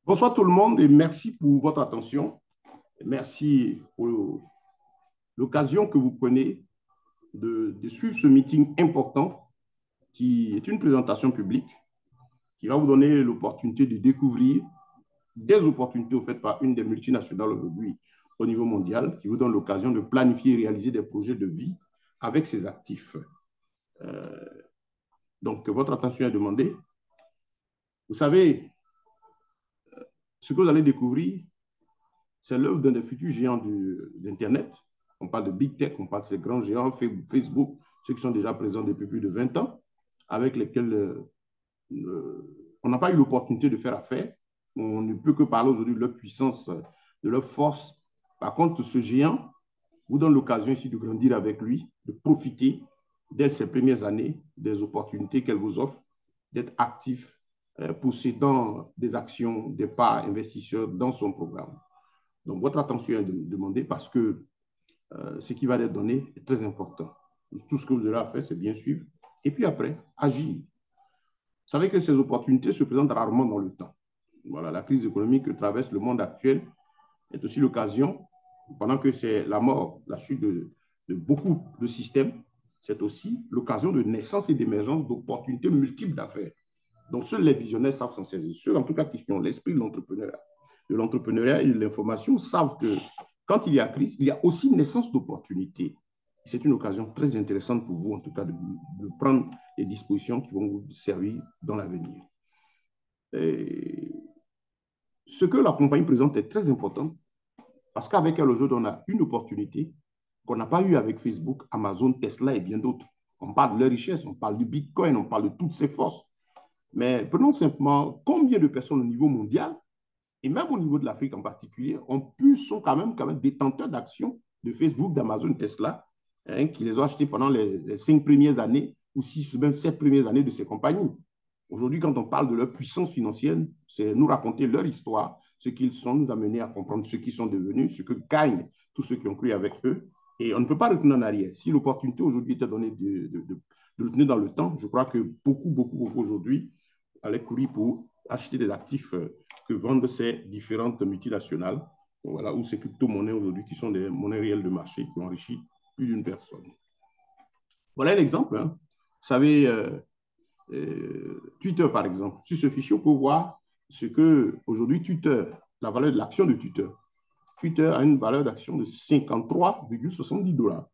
Bonsoir tout le monde et merci pour votre attention. Merci pour l'occasion que vous prenez de suivre ce meeting important qui est une présentation publique qui va vous donner l'opportunité de découvrir des opportunités offertes par une des multinationales aujourd'hui au niveau mondial qui vous donne l'occasion de planifier et réaliser des projets de vie avec ses actifs. Donc, votre attention est demandée. Vous savez, ce que vous allez découvrir, c'est l'œuvre d'un des futurs géants d'Internet. On parle de Big Tech, on parle de ces grands géants, Facebook, ceux qui sont déjà présents depuis plus de 20 ans, avec lesquels on n'a pas eu l'opportunité de faire affaire. On ne peut que parler aujourd'hui de leur puissance, de leur force. Par contre, ce géant vous donne l'occasion ici de grandir avec lui, de profiter dès ses premières années des opportunités qu'elle vous offre, d'être actif, possédant des actions, des parts investisseurs dans son programme. Donc, votre attention est demandée parce que ce qui va être donné est très important. Tout ce que vous aurez à faire, c'est bien suivre. Et puis après, agir. Vous savez que ces opportunités se présentent rarement dans le temps. Voilà, la crise économique que traverse le monde actuel est aussi l'occasion, pendant que c'est la mort, la chute de beaucoup de systèmes, c'est aussi l'occasion de naissance et d'émergence d'opportunités multiples d'affaires. Donc, seuls les visionnaires savent s'en saisir. Ceux, en tout cas, qui ont l'esprit de l'entrepreneuriat et de l'information savent que quand il y a crise, il y a aussi naissance d'opportunités. C'est une occasion très intéressante pour vous, en tout cas, de prendre les dispositions qui vont vous servir dans l'avenir. Ce que la compagnie présente est très important parce qu'avec elle, aujourd'hui, on a une opportunité qu'on n'a pas eue avec Facebook, Amazon, Tesla et bien d'autres. On parle de leur richesse, on parle du Bitcoin, on parle de toutes ses forces. Mais prenons simplement combien de personnes au niveau mondial, et même au niveau de l'Afrique en particulier, sont quand même détenteurs d'actions de Facebook, d'Amazon, Tesla, qui les ont achetées pendant les 5 premières années ou 6 ou même 7 premières années de ces compagnies. Aujourd'hui, quand on parle de leur puissance financière, c'est nous raconter leur histoire, ce qu'ils sont, nous amener à comprendre ce qu'ils sont devenus, ce que gagnent tous ceux qui ont cru avec eux. Et on ne peut pas retourner en arrière. Si l'opportunité aujourd'hui était donnée de retenir dans le temps, je crois que beaucoup aujourd'hui allaient courir pour acheter des actifs que vendent ces différentes multinationales, voilà, ou ces crypto-monnaies aujourd'hui qui sont des monnaies réelles de marché qui ont enrichi plus d'une personne. Voilà un exemple. Hein. Vous savez, Twitter, par exemple. Sur ce fichier, on peut voir ce que aujourd'hui Twitter, la valeur de l'action de Twitter. Twitter a une valeur d'action de 53,70 $.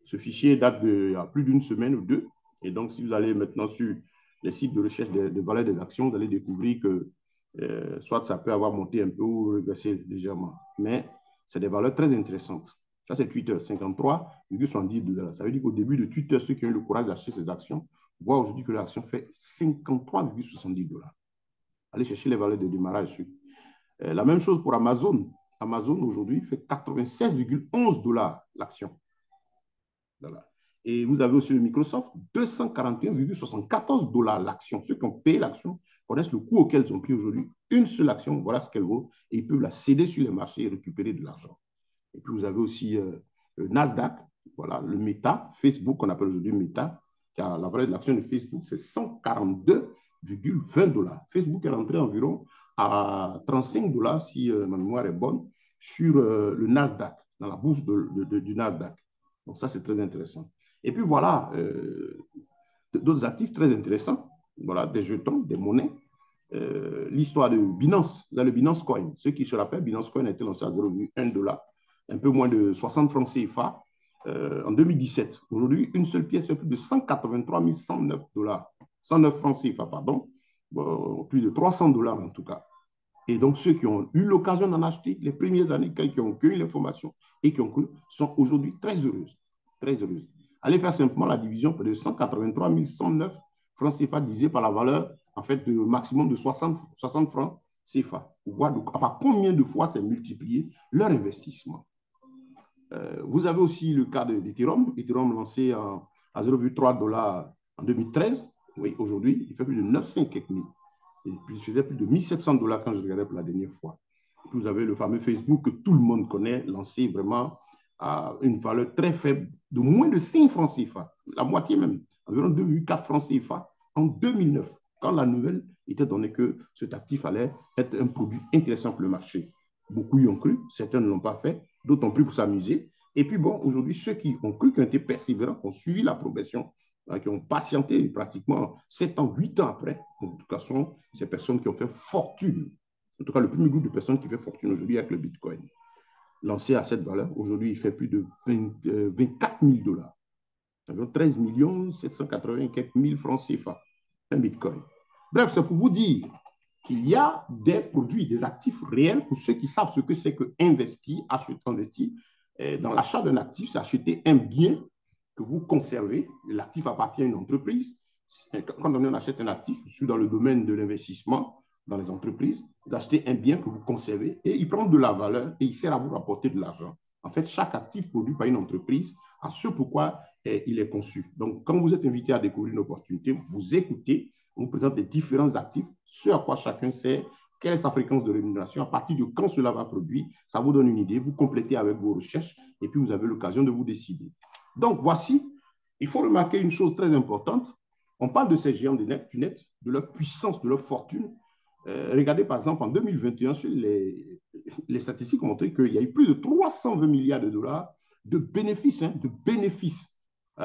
Ce fichier date d'il y a plus d'une semaine ou deux. Et donc, si vous allez maintenant sur les sites de recherche de valeur des actions, vous allez découvrir que soit ça peut avoir monté un peu ou régressé légèrement. Mais c'est des valeurs très intéressantes. Ça, c'est Twitter, 53,70 $. Ça veut dire qu'au début de Twitter, ceux qui ont eu le courage d'acheter ces actions voient aujourd'hui que l'action fait 53,70 $. Allez chercher les valeurs de démarrage. La même chose pour Amazon. Amazon, aujourd'hui, fait 96,11 $ l'action. Voilà. Et vous avez aussi le Microsoft, 241,74 $ l'action. Ceux qui ont payé l'action connaissent le coût auquel ils ont pris aujourd'hui. Une seule action, voilà ce qu'elle vaut, et ils peuvent la céder sur les marchés et récupérer de l'argent. Et puis vous avez aussi le Nasdaq, voilà, le Meta, Facebook, qu'on appelle aujourd'hui Meta, qui a la valeur de l'action de Facebook, c'est 142,20 $. Facebook est rentré environ à 35 $, si ma mémoire est bonne, sur le Nasdaq, dans la bourse du Nasdaq. Donc ça, c'est très intéressant. Et puis voilà, d'autres actifs très intéressants, voilà, des jetons, des monnaies. L'histoire de Binance, là, le Binance Coin. Ceux qui se rappellent, Binance Coin a été lancé à 0,1 $, un peu moins de 60 francs CFA en 2017. Aujourd'hui, une seule pièce fait plus de 183 109 $, 109 francs CFA, pardon, plus de 300 $ en tout cas. Et donc, ceux qui ont eu l'occasion d'en acheter les premières années, qui ont cueilli l'information et qui ont cru, sont aujourd'hui très heureuses. Très heureuses. Allez faire simplement la division de 183 109 francs CFA divisé par la valeur, en fait, de maximum de 60 francs CFA. Vous voyez donc à combien de fois c'est multiplié leur investissement. Vous avez aussi le cas d'Ethereum. Ethereum lancé à 0,3 $ en 2013. Oui, aujourd'hui, il fait plus de 900 quelques mille. Et puis, je faisais plus de 1700 $ quand je regardais pour la dernière fois. Et puis, vous avez le fameux Facebook que tout le monde connaît, lancé vraiment à une valeur très faible, de moins de 5 francs CFA, la moitié même, environ 2,4 francs CFA en 2009. quand la nouvelle était donnée que cet actif allait être un produit intéressant pour le marché. Beaucoup y ont cru, certains ne l'ont pas fait, d'autres ont pris pour s'amuser. Et puis bon, aujourd'hui, ceux qui ont cru, qui ont été persévérants, qui ont suivi la progression, qui ont patienté pratiquement 7 ans, 8 ans après, en tout cas, sont ces personnes qui ont fait fortune. En tout cas, le premier groupe de personnes qui fait fortune aujourd'hui avec le Bitcoin. Lancé à cette valeur, aujourd'hui, il fait plus de 24 000 $. Environ 13 784 000 francs CFA, un Bitcoin. Bref, c'est pour vous dire qu'il y a des produits, des actifs réels pour ceux qui savent ce que c'est que investir, acheter, investir. Dans l'achat d'un actif, c'est acheter un bien que vous conservez. L'actif appartient à une entreprise. Quand on achète un actif, je suis dans le domaine de l'investissement, dans les entreprises, vous achetez un bien que vous conservez et il prend de la valeur et il sert à vous rapporter de l'argent. En fait, chaque actif produit par une entreprise a ce pourquoi il est conçu. Donc, quand vous êtes invité à découvrir une opportunité, vous écoutez, on vous présente les différents actifs, ce à quoi chacun sert, quelle est sa fréquence de rémunération, à partir de quand cela va produire, ça vous donne une idée, vous complétez avec vos recherches et puis vous avez l'occasion de vous décider. Donc, voici, il faut remarquer une chose très importante. On parle de ces géants du net, de leur puissance, de leur fortune. Regardez par exemple en 2021, sur les statistiques ont montré qu'il y a eu plus de 320 milliards de dollars de bénéfices,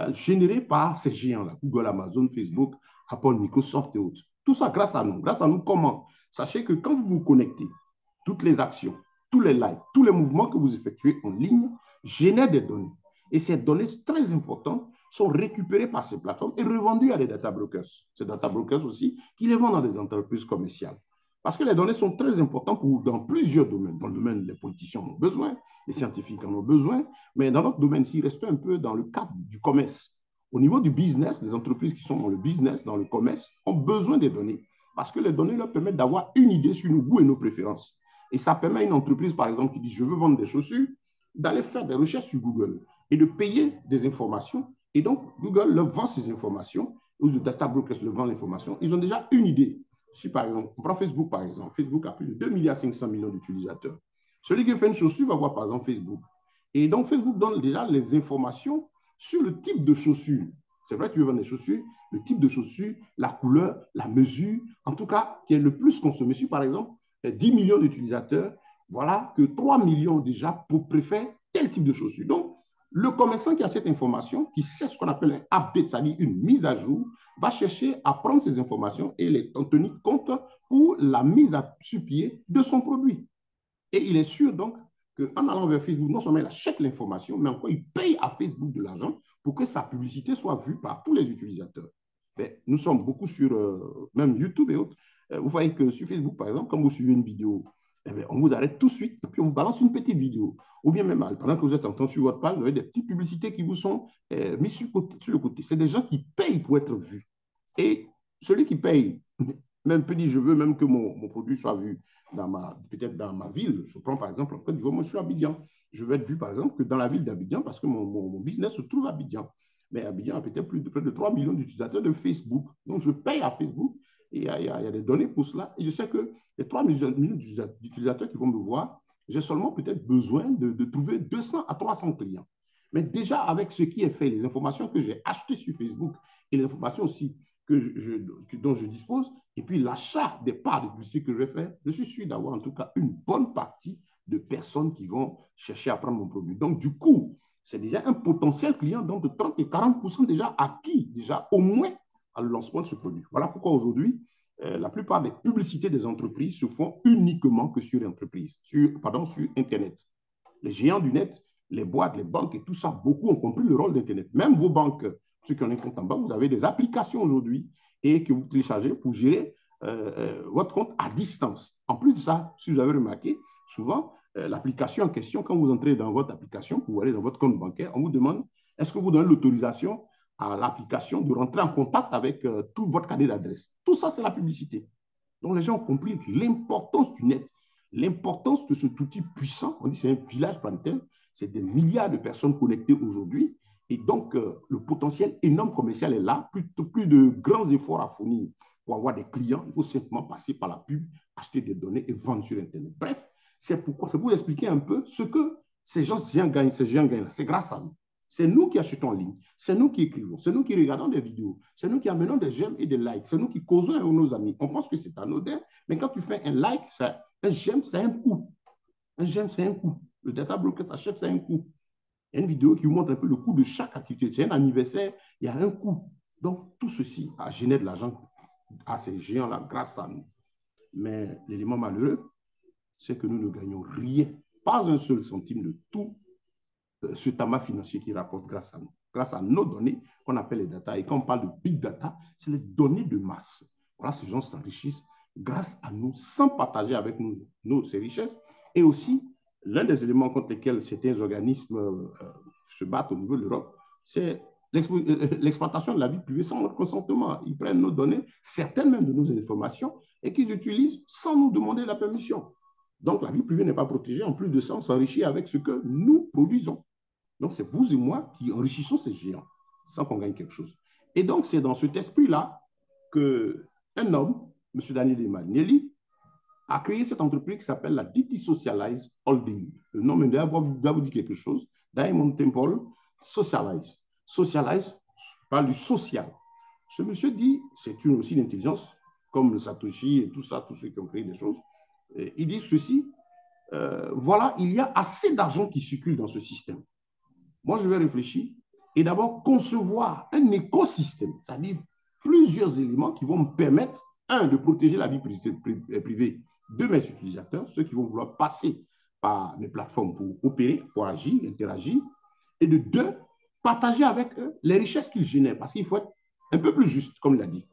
générés par ces géants-là, Google, Amazon, Facebook, Apple, Microsoft et autres. Tout ça grâce à nous. Grâce à nous, comment? Sachez que quand vous vous connectez, toutes les actions, tous les likes, tous les mouvements que vous effectuez en ligne génèrent des données. Et ces données très importantes sont récupérées par ces plateformes et revendues à des data brokers. Ces data brokers aussi qui les vendent dans des entreprises commerciales. Parce que les données sont très importantes dans plusieurs domaines. Dans le domaine, les politiciens en ont besoin, les scientifiques en ont besoin, mais dans notre domaine, s'il reste un peu dans le cadre du commerce, au niveau du business, les entreprises qui sont dans le business, dans le commerce, ont besoin des données parce que les données leur permettent d'avoir une idée sur nos goûts et nos préférences. Et ça permet à une entreprise, par exemple, qui dit « je veux vendre des chaussures », d'aller faire des recherches sur Google et de payer des informations. Et donc, Google leur vend ces informations, ou le data brokers leur vend l'information. Ils ont déjà une idée. Si, par exemple, on prend Facebook, par exemple, Facebook a plus de 2,5 milliards d'utilisateurs. Celui qui fait une chaussure va voir, par exemple, Facebook. Et donc, Facebook donne déjà les informations sur le type de chaussure. C'est vrai que tu veux vendre des chaussures, le type de chaussure, la couleur, la mesure, en tout cas, qui est le plus consommé. Si, par exemple, 10 millions d'utilisateurs, voilà que 3 millions déjà préfèrent tel type de chaussure. Donc, le commerçant qui a cette information, qui sait ce qu'on appelle un update, c'est-à-dire une mise à jour, va chercher à prendre ces informations et les en tenir compte pour la mise sur pied de son produit. Et il est sûr donc qu'en allant vers Facebook, non seulement il achète l'information, mais encore il paye à Facebook de l'argent pour que sa publicité soit vue par tous les utilisateurs. Mais nous sommes beaucoup sur même YouTube et autres. Vous voyez que sur Facebook, par exemple, quand vous suivez une vidéo, eh bien, on vous arrête tout de suite et puis on vous balance une petite vidéo. Ou bien même, pendant que vous êtes en train sur votre page, vous avez des petites publicités qui vous sont mises sur le côté. C'est des gens qui payent pour être vus. Et celui qui paye, même peut dire, je veux même que mon produit soit vu peut-être dans ma ville. Je prends par exemple en Côte d'Ivoire, moi je suis à Abidjan. Je veux être vu par exemple que dans la ville d'Abidjan parce que mon business se trouve à Abidjan. Mais Abidjan a peut-être près de 3 millions d'utilisateurs de Facebook. Donc je paye à Facebook et il y a des données pour cela. Et je sais que les 3 millions d'utilisateurs qui vont me voir, j'ai seulement peut-être besoin de trouver 200 à 300 clients. Mais déjà avec ce qui est fait, les informations que j'ai achetées sur Facebook et les informations aussi dont je dispose, et puis l'achat des parts de publicité que je vais faire, je suis sûr d'avoir en tout cas une bonne partie de personnes qui vont chercher à prendre mon produit. Donc, du coup, c'est déjà un potentiel client donc de 30 et 40% déjà acquis, déjà au moins à le lancement de ce produit. Voilà pourquoi aujourd'hui, la plupart des publicités des entreprises se font uniquement que sur Internet. Les géants du net, les boîtes, les banques et tout ça, beaucoup ont compris le rôle d'Internet. Même vos banques, ceux qui ont un compte en banque, vous avez des applications aujourd'hui et que vous téléchargez pour gérer votre compte à distance. En plus de ça, si vous avez remarqué, souvent, l'application en question, quand vous entrez dans votre application, pour aller dans votre compte bancaire, on vous demande, est-ce que vous donnez l'autorisation à l'application de rentrer en contact avec tout votre carnet d'adresse? Tout ça, c'est la publicité. Donc, les gens ont compris l'importance du net, l'importance de cet outil puissant. On dit c'est un village planétaire, c'est des milliards de personnes connectées aujourd'hui. Et donc, le potentiel énorme commercial est là. Plus de grands efforts à fournir pour avoir des clients. Il faut simplement passer par la pub, acheter des données et vendre sur Internet. Bref, c'est pour expliquer un peu ce que ces gens gagnent. C'est grâce à nous. C'est nous qui achetons en ligne, c'est nous qui écrivons, c'est nous qui regardons des vidéos, c'est nous qui amenons des j'aime et des likes, c'est nous qui causons avec nos amis. On pense que c'est anodin, mais quand tu fais un like, un j'aime, c'est un coût. Un j'aime, c'est un coût. Le data broker s'achète, c'est un coût. Il y a une vidéo qui vous montre un peu le coût de chaque activité. C'est un anniversaire, il y a un coût. Donc, tout ceci a généré de l'argent à ces géants-là grâce à nous. Mais l'élément malheureux, c'est que nous ne gagnons rien, pas un seul centime de tout ce tamas financier qui rapporte grâce à nous, grâce à nos données qu'on appelle les data. Et quand on parle de big data, c'est les données de masse. Voilà, ces gens s'enrichissent grâce à nous, sans partager avec nous ces richesses. Et aussi, l'un des éléments contre lesquels certains organismes se battent au niveau de l'Europe, c'est l'exploitation de la vie privée sans notre consentement. Ils prennent nos données, certaines même de nos informations, et qu'ils utilisent sans nous demander la permission. Donc, la vie privée n'est pas protégée. En plus de ça, on s'enrichit avec ce que nous produisons. Donc, c'est vous et moi qui enrichissons ces géants sans qu'on gagne quelque chose. Et donc, c'est dans cet esprit-là qu'un homme, M. Daniel Emanueli, a créé cette entreprise qui s'appelle la DT Socialize Holding. Le nom doit vous dire quelque chose. Diamond Temple Socialize. Socialize parle du social. Ce monsieur dit, c'est aussi une intelligence, comme le Satoshi et tout ça, tous ceux qui ont créé des choses. Ils disent ceci, voilà, il y a assez d'argent qui circule dans ce système. Moi, je vais réfléchir et d'abord concevoir un écosystème, c'est-à-dire plusieurs éléments qui vont me permettre, un, de protéger la vie privée de mes utilisateurs, ceux qui vont vouloir passer par mes plateformes pour opérer, pour agir, interagir, et de deux, partager avec eux les richesses qu'ils génèrent, parce qu'il faut être un peu plus juste, comme il a dit.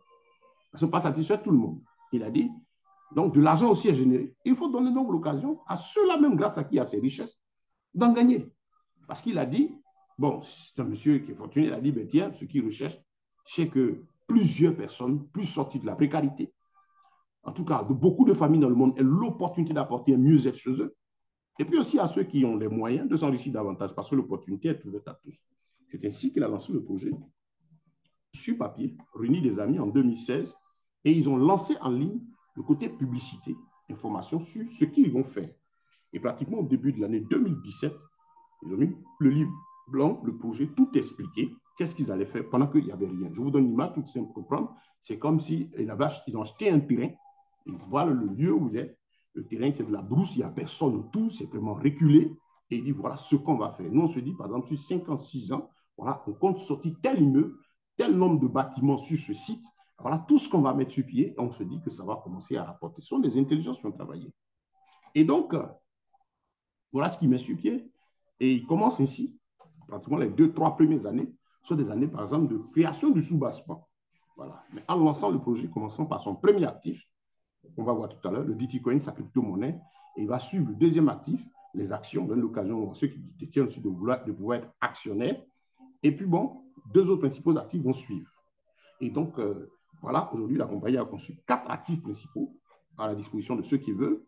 Parce qu'on ne peut pas satisfaire tout le monde. Il a dit, donc de l'argent aussi est généré. Il faut donner donc l'occasion à ceux-là même, grâce à qui il y a ces richesses, d'en gagner. Parce qu'il a dit, bon, c'est un monsieur qui est fortuné, il a dit, ben tiens, ce qu'il recherche, c'est que plusieurs personnes puissent sortir de la précarité, en tout cas de beaucoup de familles dans le monde, aient l'opportunité d'apporter un mieux-être chez eux. Et puis aussi à ceux qui ont les moyens de s'enrichir davantage, parce que l'opportunité est ouverte à tous. C'est ainsi qu'il a lancé le projet sur papier, réuni des amis en 2016, et ils ont lancé en ligne le côté publicité, information sur ce qu'ils vont faire. Et pratiquement au début de l'année 2017, ils ont mis le livre blanc, le projet, tout expliqué, qu'est-ce qu'ils allaient faire pendant qu'il n'y avait rien. Je vous donne une image toute simple pour comprendre. C'est comme si ils ont acheté un terrain, ils voient le lieu où il est. Le terrain, c'est de la brousse, il n'y a personne autour, c'est vraiment reculé. Et ils disent, voilà ce qu'on va faire. Nous, on se dit, par exemple, sur 56 ans, voilà, on compte sortir tel immeuble, tel nombre de bâtiments sur ce site. Voilà tout ce qu'on va mettre sur pied. Et on se dit que ça va commencer à rapporter. Ce sont des intelligences qui ont travaillé. Et donc, voilà ce qui met sur pied. Et il commence ainsi, pratiquement les 2-3 premières années, sont des années, par exemple, de création du sous-bassement. Voilà. Mais en lançant le projet, commençant par son premier actif, on va voir tout à l'heure, le DT-Coin, sa crypto-monnaie, et il va suivre le deuxième actif, les actions, donne l'occasion à ceux qui détiennent aussi de pouvoir être actionnaires. Et puis bon, deux autres principaux actifs vont suivre. Et donc, voilà, aujourd'hui, la compagnie a conçu 4 actifs principaux à la disposition de ceux qui veulent.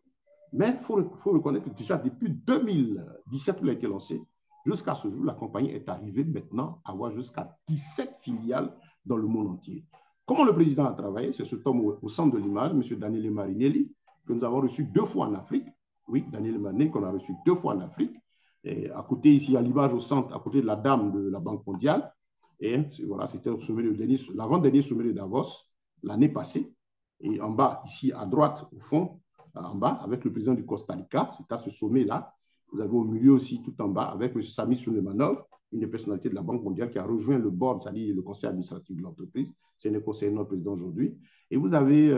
Mais il faut reconnaître que déjà depuis 2017, où elle a été lancée, jusqu'à ce jour, la compagnie est arrivée maintenant à avoir jusqu'à 17 filiales dans le monde entier. Comment le président a travaillé? C'est cet homme au centre de l'image, M. Daniel Emanueli, que nous avons reçu 2 fois en Afrique. Oui, Daniel Emanueli, qu'on a reçu 2 fois en Afrique. Et à côté, ici, à l'image au centre, à côté de la dame de la Banque mondiale. Et voilà, c'était l'avant-dernier sommet de Davos l'année passée. Et en bas, ici, à droite, au fond, en bas, avec le président du Costa Rica, c'est à ce sommet-là. Vous avez au milieu aussi, tout en bas, avec M. Sami Suleymanov, une des personnalités de la Banque mondiale qui a rejoint le board, c'est-à-dire le conseil administratif de l'entreprise. C'est le conseiller de notre président aujourd'hui. Et vous avez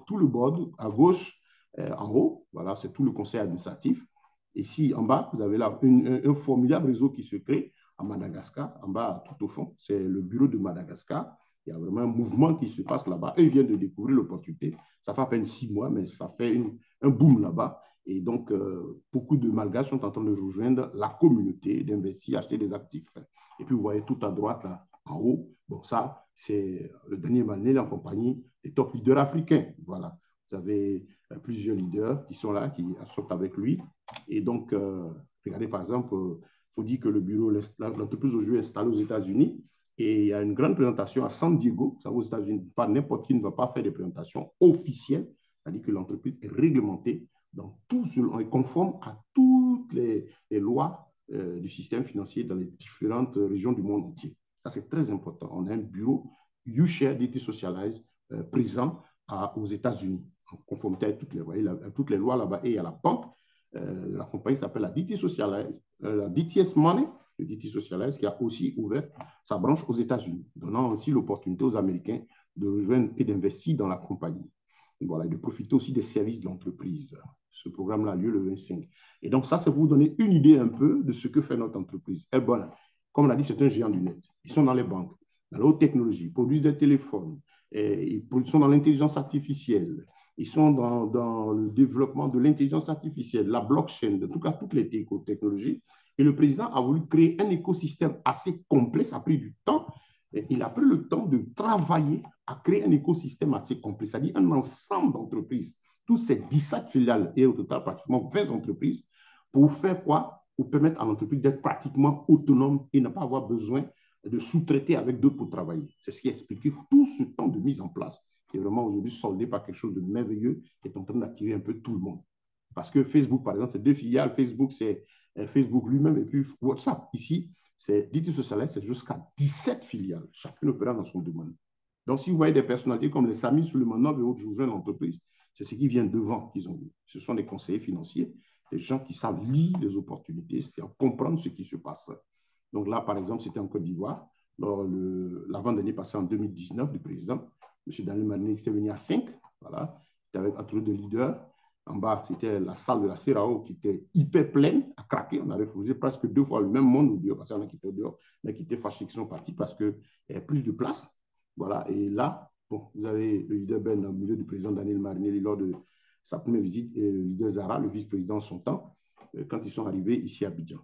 tout le board à gauche, en haut. Voilà, c'est tout le conseil administratif. Et ici, en bas, vous avez là un formidable réseau qui se crée à Madagascar. En bas, tout au fond, c'est le bureau de Madagascar. Il y a vraiment un mouvement qui se passe là-bas. Eux, ils viennent de découvrir l'opportunité. Ça fait à peine 6 mois, mais ça fait un boom là-bas. Et donc, beaucoup de Malgaches sont en train de rejoindre la communauté, d'investir, acheter des actifs. Et puis, vous voyez tout à droite, là, en haut, bon, ça, c'est le dernier Manet en compagnie des top leaders africains. Voilà. Vous avez plusieurs leaders qui sont là, qui sont avec lui. Et donc, regardez, par exemple, il faut dire que le bureau, l'entreprise aujourd'hui est installée aux États-Unis. Et il y a une grande présentation à San Diego. Ça, aux États-Unis, pas n'importe qui ne va pas faire des présentations officielles. C'est-à-dire que l'entreprise est réglementée dans tout, est conforme à toutes les lois du système financier dans les différentes régions du monde entier. Ça, c'est très important. On a un bureau YouShare Socialize présent aux États-Unis, en conformité avec toutes les lois là-bas. Et il y a la banque, la compagnie s'appelle la DT Socialize, la DTS Money, le DT Socialize, qui a aussi ouvert sa branche aux États-Unis, donnant aussi l'opportunité aux Américains de rejoindre et d'investir dans la compagnie. Voilà, et de profiter aussi des services de l'entreprise. Ce programme-là a lieu le 25. Et donc, ça, c'est pour vous donner une idée un peu de ce que fait notre entreprise. Eh bien, comme on l'a dit, c'est un géant du net. Ils sont dans les banques, dans la haute technologie, ils produisent des téléphones, ils sont dans l'intelligence artificielle, ils sont dans le développement de l'intelligence artificielle, la blockchain, en tout cas, toutes les technologies. Et le président a voulu créer un écosystème assez complet, ça a pris du temps. Il a pris le temps de travailler à créer un écosystème assez complet, c'est-à-dire un ensemble d'entreprises, tous ces 17 filiales et au total pratiquement 20 entreprises, pour faire quoi? Pour permettre à l'entreprise d'être pratiquement autonome et ne pas avoir besoin de sous-traiter avec d'autres pour travailler. C'est ce qui a expliqué tout ce temps de mise en place, qui est vraiment aujourd'hui soldé par quelque chose de merveilleux, qui est en train d'attirer un peu tout le monde. Parce que Facebook, par exemple, c'est 2 filiales. Facebook, c'est Facebook lui-même et puis WhatsApp. Ici, c'est DT Socialize, c'est jusqu'à 17 filiales, chacune opérant dans son domaine. Donc, si vous voyez des personnalités comme les Sami Suleimanov et autres jeunes entreprises, c'est ce qui vient devant qu'ils ont vu. Ce sont des conseillers financiers, des gens qui savent lire les opportunités, c'est-à-dire comprendre ce qui se passe. Donc là, par exemple, c'était en Côte d'Ivoire, l'avant-dernier passé en 2019, le président, M. Daniel Marnier, qui était venu à 5, voilà, il était avec un tour de leaders. En bas, c'était la salle de la CERAO qui était hyper pleine, à craquer. On a refusé presque 2 fois le même monde au dehors, parce qu'on a quitté au dehors, mais qui étaient fâchés, qui sont partis parce qu'il y avait plus de place. Voilà, et là, bon, vous avez le leader Ben au milieu du président Daniel Marnier lors de sa première visite, et le leader Zara, le vice-président son temps, quand ils sont arrivés ici à Abidjan.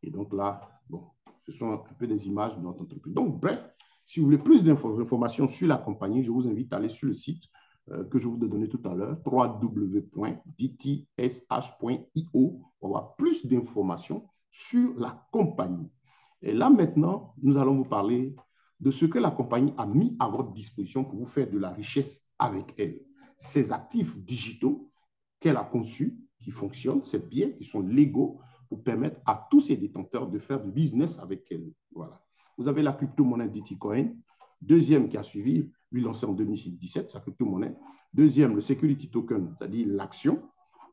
Et donc là, bon, ce sont un peu des images de notre entreprise. Donc, bref, si vous voulez plus d'informations sur la compagnie, je vous invite à aller sur le site que je vous ai donné tout à l'heure, www.dtsh.io, pour avoir plus d'informations sur la compagnie. Et là, maintenant, nous allons vous parler de ce que la compagnie a mis à votre disposition pour vous faire de la richesse avec elle. Ces actifs digitaux qu'elle a conçus, qui fonctionnent, c'est bien, qui sont légaux, pour permettre à tous ses détenteurs de faire du business avec elle. Voilà. Vous avez la crypto-monnaie DTCoin, deuxième qui a suivi, lui lancé en 2017, sa crypto-monnaie. Deuxième, le security token, c'est-à-dire l'action.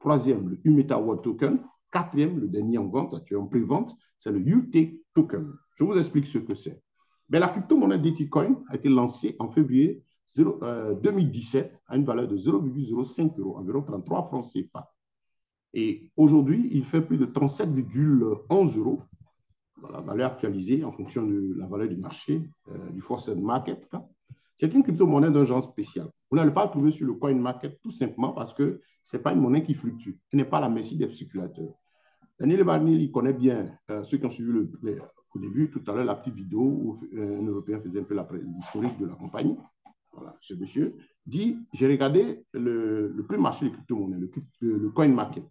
Troisième, le UMETA World Token. Quatrième, le dernier en vente, actuellement en pré-vente, c'est le UT Token. Je vous explique ce que c'est. Mais la crypto-monnaie DTCoin a été lancée en février 2017 à une valeur de 0,05 €, environ 33 francs CFA. Et aujourd'hui, il fait plus de 37,11 €, la valeur actualisée en fonction de la valeur du marché, du Forced Market. C'est une crypto-monnaie d'un genre spécial. Vous n'allez pas la trouver sur le coin market tout simplement parce que ce n'est pas une monnaie qui fluctue, qui n'est pas à la merci des spéculateurs. Daniel Barnil, il connaît bien ceux qui ont suivi au début, tout à l'heure, la petite vidéo où un Européen faisait un peu l'historique de la compagnie. Voilà, ce monsieur dit, j'ai regardé le prix marché des crypto-monnaies, le coin market.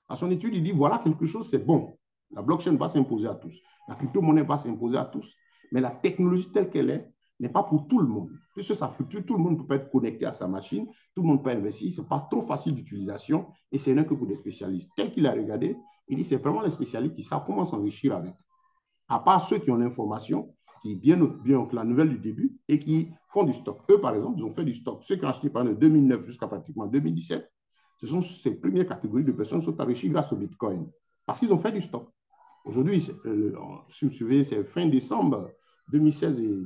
À son étude, il dit, voilà quelque chose, c'est bon. La blockchain va s'imposer à tous. La crypto-monnaie va s'imposer à tous. Mais la technologie telle qu'elle est n'est pas pour tout le monde. Puisque ça fluctue, tout le monde ne peut pas être connecté à sa machine, tout le monde peut investir, ce n'est pas trop facile d'utilisation et ce n'est que pour des spécialistes. Tel qu'il a regardé, il dit, c'est vraiment les spécialistes qui savent comment s'enrichir avec. À part ceux qui ont l'information, qui est bien que la nouvelle du début et qui font du stock. Eux, par exemple, ils ont fait du stock. Ceux qui ont acheté pendant 2009 jusqu'à pratiquement 2017, ce sont ces premières catégories de personnes qui sont enrichies grâce au Bitcoin parce qu'ils ont fait du stock. Aujourd'hui, si vous suivez, c'est fin décembre 2016 et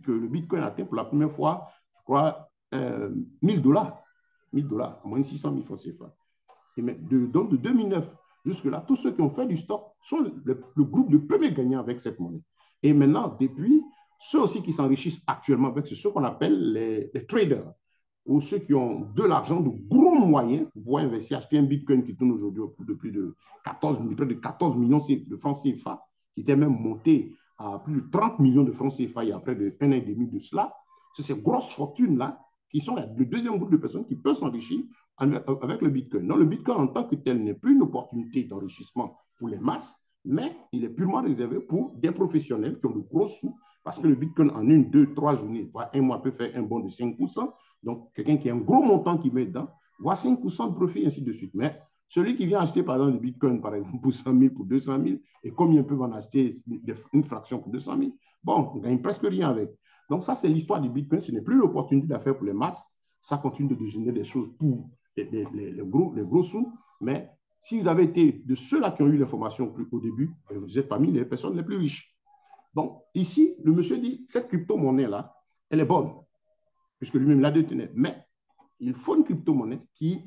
que le Bitcoin a atteint pour la première fois, je crois, 1000 $. 1000 $, à moins de 600 000 francs CFA. Et donc, de 2009 jusque-là, tous ceux qui ont fait du stock sont le groupe de premiers gagnants avec cette monnaie. Et maintenant, depuis, ceux aussi qui s'enrichissent actuellement avec, c'est ceux qu'on appelle les traders, ou ceux qui ont de l'argent, de gros moyens pour pouvoir investir, acheter un Bitcoin qui tourne aujourd'hui au coût de près de 14 millions de francs CFA, qui était même monté à plus de 30 millions de francs CFA il y a près d'un an et demi de cela. C'est ces grosses fortunes-là qui sont le deuxième groupe de personnes qui peuvent s'enrichir avec le Bitcoin. Donc, le Bitcoin en tant que tel n'est plus une opportunité d'enrichissement pour les masses, mais il est purement réservé pour des professionnels qui ont de gros sous, parce que le Bitcoin en 1, 2, 3 journées, voire un mois, peut faire un bond de 5%. Donc, quelqu'un qui a un gros montant qui met dedans, voit 5% de profit, ainsi de suite. Mais Celui qui vient acheter, par exemple, du Bitcoin, par exemple, pour 100 000, pour 200 000, et combien peuvent en acheter une fraction pour 200 000? Bon, on ne gagne presque rien avec. Donc, ça, c'est l'histoire du Bitcoin. Ce n'est plus l'opportunité d'affaires pour les masses. Ça continue de générer des choses pour les gros sous. Mais si vous avez été de ceux-là qui ont eu l'information au début, vous êtes parmi les personnes les plus riches. Donc, ici, le monsieur dit, cette crypto-monnaie-là, elle est bonne, puisque lui-même la détenait. Mais il faut une crypto-monnaie qui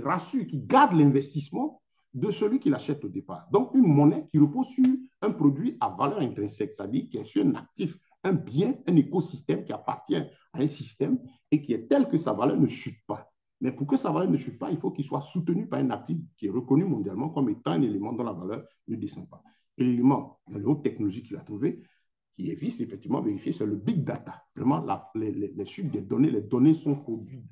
rassure, qui garde l'investissement de celui qui l'achète au départ. Donc, une monnaie qui repose sur un produit à valeur intrinsèque, c'est-à-dire qui est sur un actif, un bien, un écosystème qui appartient à un système et qui est tel que sa valeur ne chute pas. Mais pour que sa valeur ne chute pas, il faut qu'il soit soutenu par un actif qui est reconnu mondialement comme étant un élément dont la valeur ne descend pas. Et l'élément dans les hautes technologies qu'il a trouvé, qui existe effectivement vérifié, c'est le big data. Vraiment, les chutes des données, les données sont produites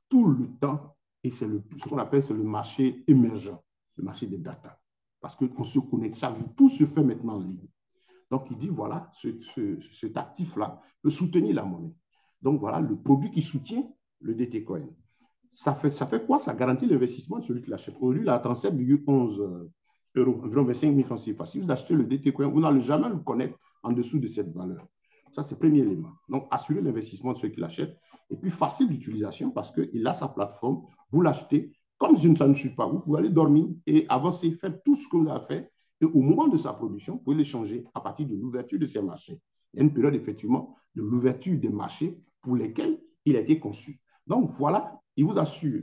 tout le temps et c'est ce qu'on appelle le marché émergent, le marché des data. Parce qu'on se connecte chaque jour, tout se fait maintenant en ligne. Donc, il dit, voilà, cet actif-là peut soutenir la monnaie. Donc, voilà le produit qui soutient le DT Coin. Ça fait quoi? Ça garantit l'investissement de celui qui l'achète. Aujourd'hui, il a 37,11 euros, environ 25 000 francs CFA. Si vous achetez le DT Coin, vous n'allez jamais le connaître en dessous de cette valeur. Ça, c'est le premier élément. Donc, assurer l'investissement de ceux qui l'achètent. Et puis, facile d'utilisation parce qu'il a sa plateforme. Vous l'achetez. Comme ça ne suit pas, vous pouvez aller dormir et avancer, faire tout ce que vous avez fait. Et au moment de sa production, vous pouvez l'échanger à partir de l'ouverture de ces marchés. Il y a une période, effectivement, de l'ouverture des marchés pour lesquels il a été conçu. Donc, voilà, il vous assure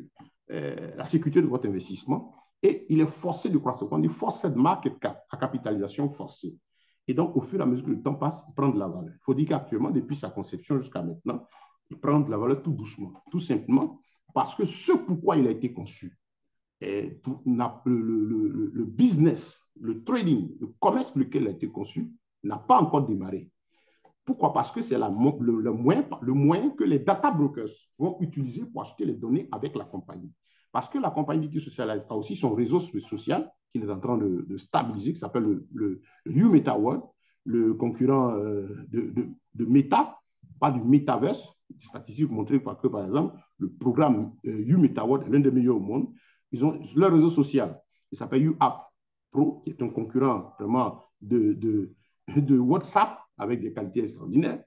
la sécurité de votre investissement et il est forcé de croître. On dit forced market cap, à capitalisation forcée. Et donc, au fur et à mesure que le temps passe, il prend de la valeur. Il faut dire qu'actuellement, depuis sa conception jusqu'à maintenant, il prend de la valeur tout doucement, tout simplement parce que ce pourquoi il a été conçu, le business, le trading, le commerce pour lequel il a été conçu, n'a pas encore démarré. Pourquoi? Parce que c'est le moyen que les data brokers vont utiliser pour acheter les données avec la compagnie. Parce que la compagnie d'IT Socialize a aussi son réseau social qu'il est en train de stabiliser, qui s'appelle le YouMeta World, le concurrent de Meta, pas du Metaverse. Des statistiques montrent que, par exemple, le programme YouMeta World est l'un des meilleurs au monde. Ils ont leur réseau social, il s'appelle YouApp Pro, qui est un concurrent vraiment de WhatsApp avec des qualités extraordinaires.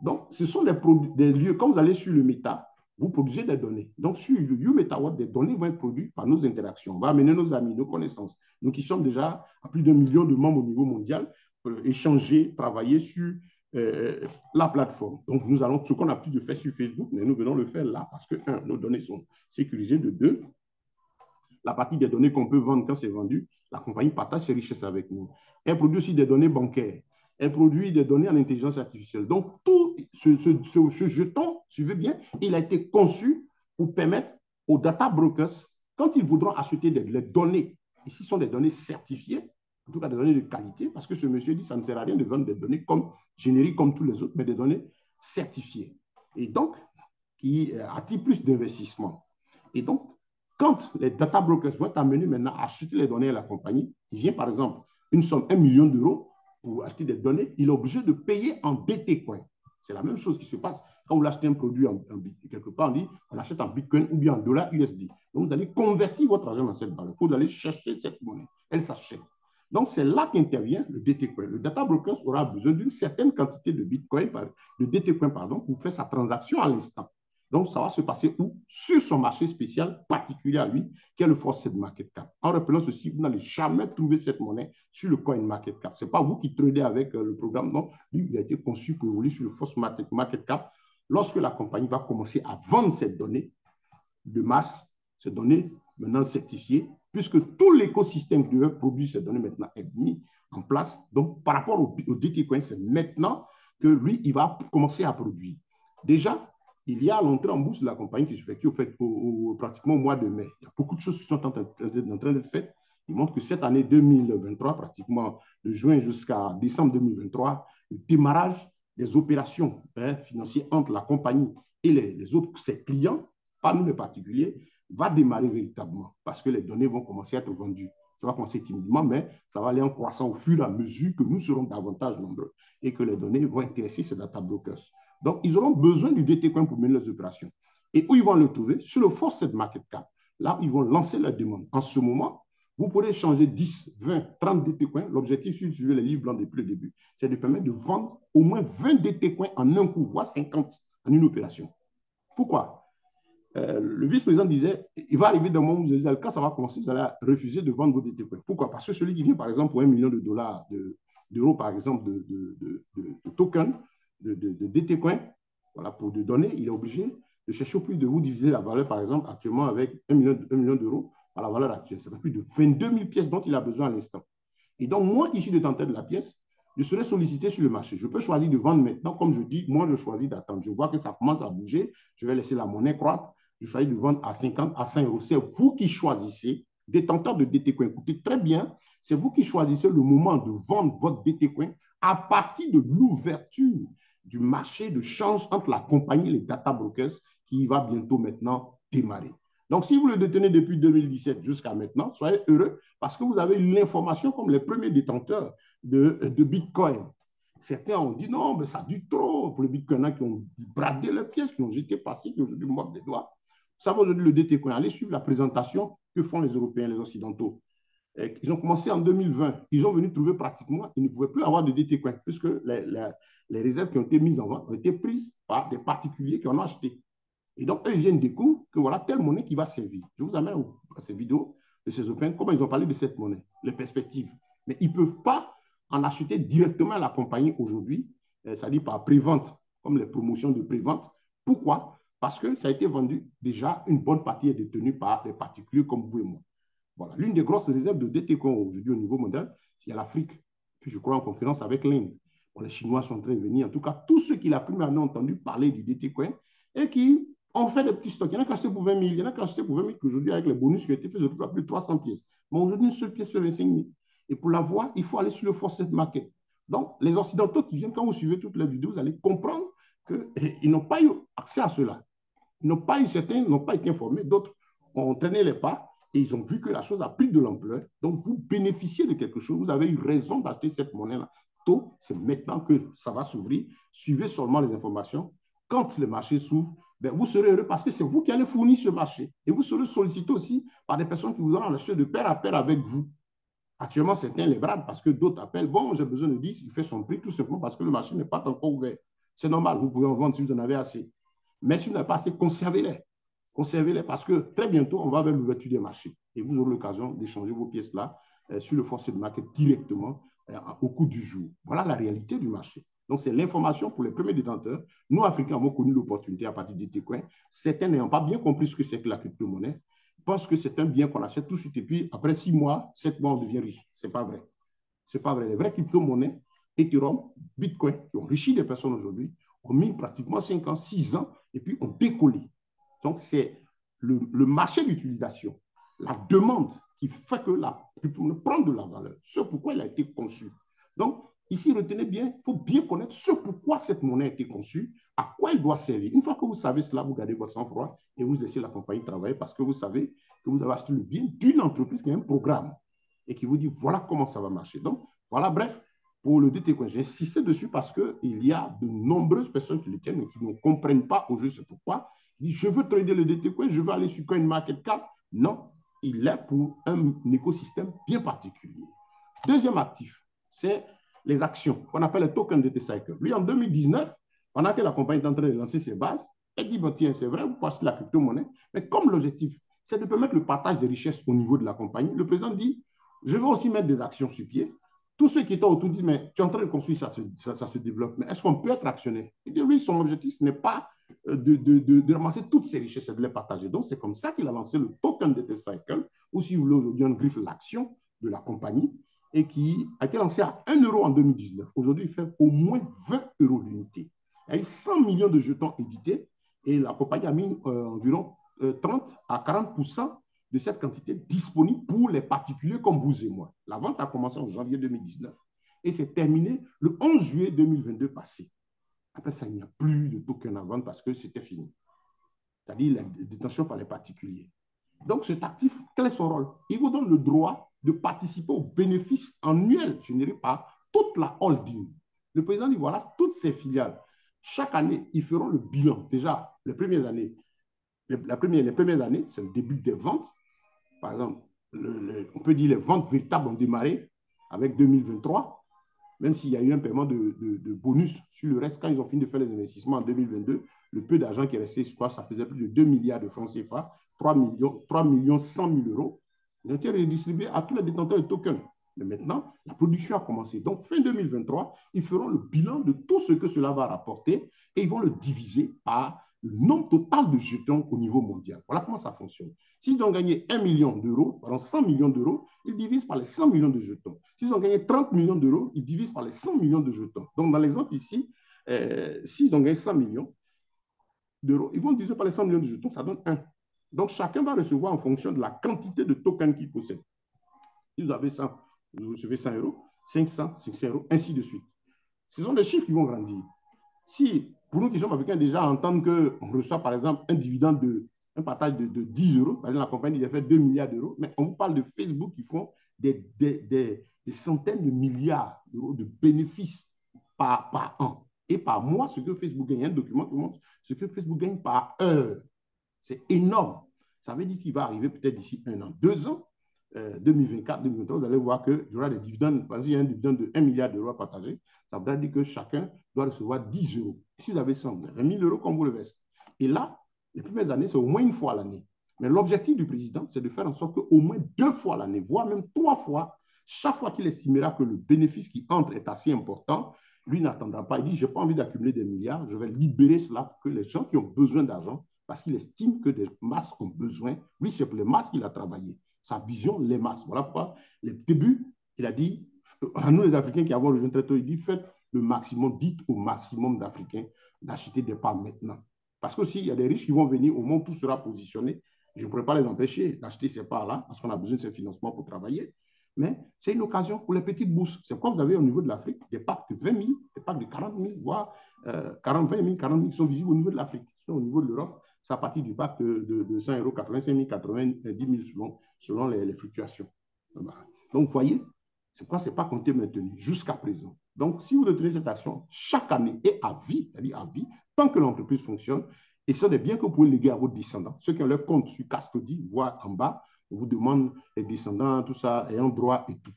Donc, ce sont des lieux, quand vous allez sur le Meta, vous produisez des données. Donc, sur le YouMeta World, des données vont être produites par nos interactions. On va amener nos amis, nos connaissances. Nous qui sommes déjà à plus d'1 million de membres au niveau mondial, échanger, travailler sur la plateforme. Donc, nous allons, ce qu'on a pu de faire sur Facebook, mais nous venons le faire là parce que, un, nos données sont sécurisées, de deux, la partie des données qu'on peut vendre quand c'est vendu, la compagnie partage ses richesses avec nous. Elle produit aussi des données bancaires. Elle produit des données en intelligence artificielle. Donc, tout ce jeton, suivez bien, il a été conçu pour permettre aux data brokers, quand ils voudront acheter les données, ici sont des données certifiées, en tout cas des données de qualité, parce que ce monsieur dit que ça ne sert à rien de vendre des données comme génériques comme tous les autres, mais des données certifiées. Et donc, qui attirent plus d'investissement. Et donc, quand les data brokers vont être amenés maintenant à acheter les données à la compagnie, il vient par exemple une somme, 1 million d'euros pour acheter des données, il est obligé de payer en DT Coin. C'est la même chose qui se passe quand vous achetez un produit quelque part, on dit on achète en Bitcoin ou bien en dollars USD. Donc vous allez convertir votre argent dans cette valeur. Il faut aller chercher cette monnaie. Elle s'achète. Donc c'est là qu'intervient le DT Coin. Le data broker aura besoin d'une certaine quantité de Bitcoin, de DT Coin, pardon, pour faire sa transaction à l'instant. Donc, ça va se passer où? Sur son marché spécial particulier à lui, qui est le Forced Market Cap. En rappelant ceci, vous n'allez jamais trouver cette monnaie sur le Coin Market Cap. Ce n'est pas vous qui tradez avec le programme, non. Lui, il a été conçu pour évoluer sur le Forced Market Cap. Lorsque la compagnie va commencer à vendre cette donnée de masse, ces données maintenant certifiées, puisque tout l'écosystème qui devait produire ces données maintenant est mis en place. Donc, par rapport au DT Coin, c'est maintenant que lui, il va commencer à produire. Déjà, il y a l'entrée en bourse de la compagnie qui s'effectue pratiquement au mois de mai. Il y a beaucoup de choses qui sont en train d'être faites. Il montre que cette année 2023, pratiquement de juin jusqu'à décembre 2023, le démarrage des opérations financières entre la compagnie et les autres, ses clients, pas nous les particuliers, va démarrer véritablement parce que les données vont commencer à être vendues. Ça va commencer timidement, mais ça va aller en croissant au fur et à mesure que nous serons davantage nombreux et que les données vont intéresser ces data brokers. Donc, ils auront besoin du DT Coin pour mener les opérations. Et où ils vont le trouver? Sur le Forced Market Cap. là, ils vont lancer la demande. En ce moment, vous pourrez changer 10, 20, 30 DT coins. L'objectif, si vous suivez les livres blancs depuis le début, c'est de permettre de vendre au moins 20 DT coins en un coup, voire 50 en une opération. Pourquoi? Le vice-président disait, il va arriver dans le moment où vous allez, quand ça va commencer, vous allez refuser de vendre vos DT coins. Pourquoi? Parce que celui qui vient, par exemple, pour $1 million d'euros, par exemple, de tokens, de DT coins, voilà, pour de donner, il est obligé de chercher au plus de vous diviser la valeur, par exemple, actuellement avec 1 million d'euros par la valeur actuelle. Ça fait plus de 22 000 pièces dont il a besoin à l'instant. Et donc, moi qui suis détenteur de la pièce, je serai sollicité sur le marché. Je peux choisir de vendre maintenant. Comme je dis, moi, je choisis d'attendre. Je vois que ça commence à bouger. Je vais laisser la monnaie croître. Je choisis de vendre à 50, à 5 euros. C'est vous qui choisissez, détenteur de DT Coin. Écoutez très bien, c'est vous qui choisissez le moment de vendre votre DT Coin à partir de l'ouverture du marché de change entre la compagnie et les data brokers qui va bientôt maintenant démarrer. Donc, si vous le détenez depuis 2017 jusqu'à maintenant, soyez heureux parce que vous avez eu l'information comme les premiers détenteurs de Bitcoin. Certains ont dit non, mais ça dure trop pour les Bitcoiners qui ont bradé leurs pièces, qui ont jeté par-ci, qui ont aujourd'hui mordent des doigts. Vous savez aujourd'hui le DT Coin. Allez suivre la présentation que font les Européens, les Occidentaux. Ils ont commencé en 2020. Ils ont venu trouver pratiquement, ils ne pouvaient plus avoir de DT Coin puisque les réserves qui ont été mises en vente ont été prises par des particuliers qui en ont acheté. Et donc, eux, ils viennent découvrir que voilà telle monnaie qui va servir. Je vous amène à ces vidéos de ces Européens, comment ils ont parlé de cette monnaie, les perspectives. Mais ils ne peuvent pas en acheter directement à la compagnie aujourd'hui, c'est-à-dire par pré-vente, comme les promotions de pré-vente. Pourquoi? Parce que ça a été vendu déjà, une bonne partie est détenue par des particuliers comme vous et moi. Voilà. L'une des grosses réserves de DT qu'on a aujourd'hui au niveau mondial, c'est l'Afrique. Puis je crois en concurrence avec l'Inde. Bon, les Chinois sont en train de venir. En tout cas, tous ceux qui la première année ont entendu parler du DT Coin et qui ont fait des petits stocks. Il y en a qui ont acheté pour 20 000, il y en a qui ont acheté pour 20 000, qu'aujourd'hui, avec les bonus qui ont été faits, je trouve plus de 300 pièces. Mais aujourd'hui, une seule pièce fait 25 000. Et pour la voir, il faut aller sur le Forset Market. Donc, les Occidentaux qui viennent, quand vous suivez toutes les vidéos, vous allez comprendre qu'ils n'ont pas eu accès à cela. Ils n'ont pas eu, certains n'ont pas été informés, d'autres ont traîné les pas et ils ont vu que la chose a pris de l'ampleur. Donc, vous bénéficiez de quelque chose. Vous avez eu raison d'acheter cette monnaie-là. Tôt, c'est maintenant que ça va s'ouvrir. Suivez seulement les informations. Quand le marché s'ouvre, ben, vous serez heureux parce que c'est vous qui allez fournir ce marché. Et vous serez sollicité aussi par des personnes qui vous ont acheté de pair à pair avec vous. Actuellement, certains les bradent parce que d'autres appellent, bon, j'ai besoin de 10, il fait son prix tout simplement parce que le marché n'est pas encore ouvert. C'est normal, vous pouvez en vendre si vous en avez assez. Mais si vous n'avez pas assez, conservez-les. Conservez-les parce que très bientôt, on va vers l'ouverture des marchés et vous aurez l'occasion d'échanger vos pièces-là sur le Forset Market directement au cours du jour. Voilà la réalité du marché. Donc, c'est l'information pour les premiers détenteurs. Nous, Africains, avons connu l'opportunité à partir du T-Coin. Certains n'ayant pas bien compris ce que c'est que la crypto-monnaie, pensent que c'est un bien qu'on achète tout de suite et puis après 6 mois, 7 mois, on devient riche. Ce n'est pas vrai. Ce n'est pas vrai. Les vraies crypto-monnaies, Ethereum, Bitcoin, qui ont enrichi des personnes aujourd'hui, ont mis pratiquement 5 ans, 6 ans et puis ont décollé. Donc, c'est le marché d'utilisation, la demande qui fait que la crypto-monnaie prend de la valeur. Ce pourquoi elle a été conçue. Donc, ici, retenez bien, il faut bien connaître ce pourquoi cette monnaie a été conçue, à quoi elle doit servir. Une fois que vous savez cela, vous gardez votre sang-froid et vous laissez la compagnie travailler parce que vous savez que vous avez acheté le bien d'une entreprise qui a un programme et qui vous dit voilà comment ça va marcher. Donc, voilà, bref, pour le DT Coin, j'ai insisté dessus parce qu'il y a de nombreuses personnes qui le tiennent et qui ne comprennent pas au juste pourquoi. Ils disent, je veux trader le DT Coin, je veux aller sur CoinMarketCap. Non, il est pour un écosystème bien particulier. Deuxième actif, c'est les actions qu'on appelle les tokens DT Cycle. Lui, en 2019, pendant que la compagnie est en train de lancer ses bases, elle dit, bon, tiens, c'est vrai, vous pouvez acheter la crypto-monnaie, mais comme l'objectif, c'est de permettre le partage des richesses au niveau de la compagnie, le président dit, je veux aussi mettre des actions sur pied. Tous ceux qui étaient autour disent, mais tu es en train de construire, ça se développe, mais est-ce qu'on peut être actionnaire? Il dit, lui, son objectif, ce n'est pas de ramasser toutes ces richesses et de les partager. Donc, c'est comme ça qu'il a lancé le token DT Cycle, ou si vous voulez, aujourd'hui, on griffe l'action de la compagnie, et qui a été lancé à 1 euro en 2019. Aujourd'hui, il fait au moins 20 euros l'unité. Il y a eu 100 millions de jetons édités et la compagnie a mis environ 30 à 40% de cette quantité disponible pour les particuliers comme vous et moi. La vente a commencé en janvier 2019 et c'est terminé le 11 juillet 2022 passé. Après ça, il n'y a plus de token à vendre parce que c'était fini. C'est-à-dire la détention par les particuliers. Donc, cet actif, quel est son rôle? Il vous donne le droit de participer aux bénéfices annuels générés par toute la holding. Le président dit, voilà, toutes ces filiales, chaque année, ils feront le bilan. Déjà, les premières années, les premières années, c'est le début des ventes. Par exemple, on peut dire les ventes véritables ont démarré avec 2023, même s'il y a eu un paiement de bonus sur le reste. Quand ils ont fini de faire les investissements en 2022, le peu d'argent qui est resté, je crois, ça faisait plus de 2 milliards de francs CFA, 3 millions 100 000 euros. Ils ont été redistribués à tous les détenteurs de tokens. Mais maintenant, la production a commencé. Donc, fin 2023, ils feront le bilan de tout ce que cela va rapporter et ils vont le diviser par le nombre total de jetons au niveau mondial. Voilà comment ça fonctionne. S'ils ont gagné 1 million d'euros, par 100 millions d'euros, ils divisent par les 100 millions de jetons. S'ils ont gagné 30 millions d'euros, ils divisent par les 100 millions de jetons. Donc, dans l'exemple ici, s'ils ont gagné 100 millions d'euros, ils vont diviser par les 100 millions de jetons, ça donne 1. Donc, chacun va recevoir en fonction de la quantité de tokens qu'il possède. Si vous avez 100, vous recevez 100 euros, 500, 500 euros, ainsi de suite. Ce sont des chiffres qui vont grandir. Si, pour nous qui sommes africains, déjà entendre qu'on reçoit, par exemple, un dividende un partage de 10 euros, par exemple, la compagnie a fait 2 milliards d'euros, mais on vous parle de Facebook qui font des centaines de milliards d'euros de bénéfices par an. Et par mois, ce que Facebook gagne, il y a un document qui montre ce que Facebook gagne par heure. C'est énorme. Ça veut dire qu'il va arriver peut-être d'ici 1 an, 2 ans, 2024, 2023, vous allez voir qu'il y aura des dividendes. Par exemple, il y a un dividende de 1 milliard d'euros à partager. Ça voudrait dire que chacun doit recevoir 10 euros. Si vous avez 100, vous avez 1000 euros comme vous le versez. Et là, les premières années, c'est au moins une fois à l'année. Mais l'objectif du président, c'est de faire en sorte qu'au moins 2 fois à l'année, voire même 3 fois, chaque fois qu'il estimera que le bénéfice qui entre est assez important, lui n'attendra pas. Il dit, je n'ai pas envie d'accumuler des milliards, je vais libérer cela pour que les gens qui ont besoin d'argent, parce qu'il estime que des masses ont besoin, lui, c'est pour les masses qu'il a travaillé. Sa vision, les masses. Voilà pourquoi, les débuts, il a dit, à nous les Africains qui avons rejoint très tôt, il dit, faites le maximum, dites au maximum d'Africains d'acheter des parts maintenant. Parce que s'il y a des riches qui vont venir au moment où tout sera positionné, je ne pourrais pas les empêcher d'acheter ces parts-là, parce qu'on a besoin de ces financements pour travailler. Mais c'est une occasion pour les petites bourses. C'est pourquoi vous avez au niveau de l'Afrique des packs de 20 000, des packs de 40 000, voire 20 000, 40 000 qui sont visibles au niveau de l'Afrique. Sinon, au niveau de l'Europe, c'est à partir du pack de 100 euros, 85 000, 90 000 selon les fluctuations. Donc, vous voyez, c'est pourquoi ce n'est pas compté maintenu jusqu'à présent. Donc, si vous retenez cette action chaque année et à vie, c'est-à-dire à vie, tant que l'entreprise fonctionne, et ce sont des biens que vous pouvez léguer à vos descendants. Ceux qui ont leur compte sur Custody, voire en bas, on vous demande les descendants, tout ça, ayant droit et tout.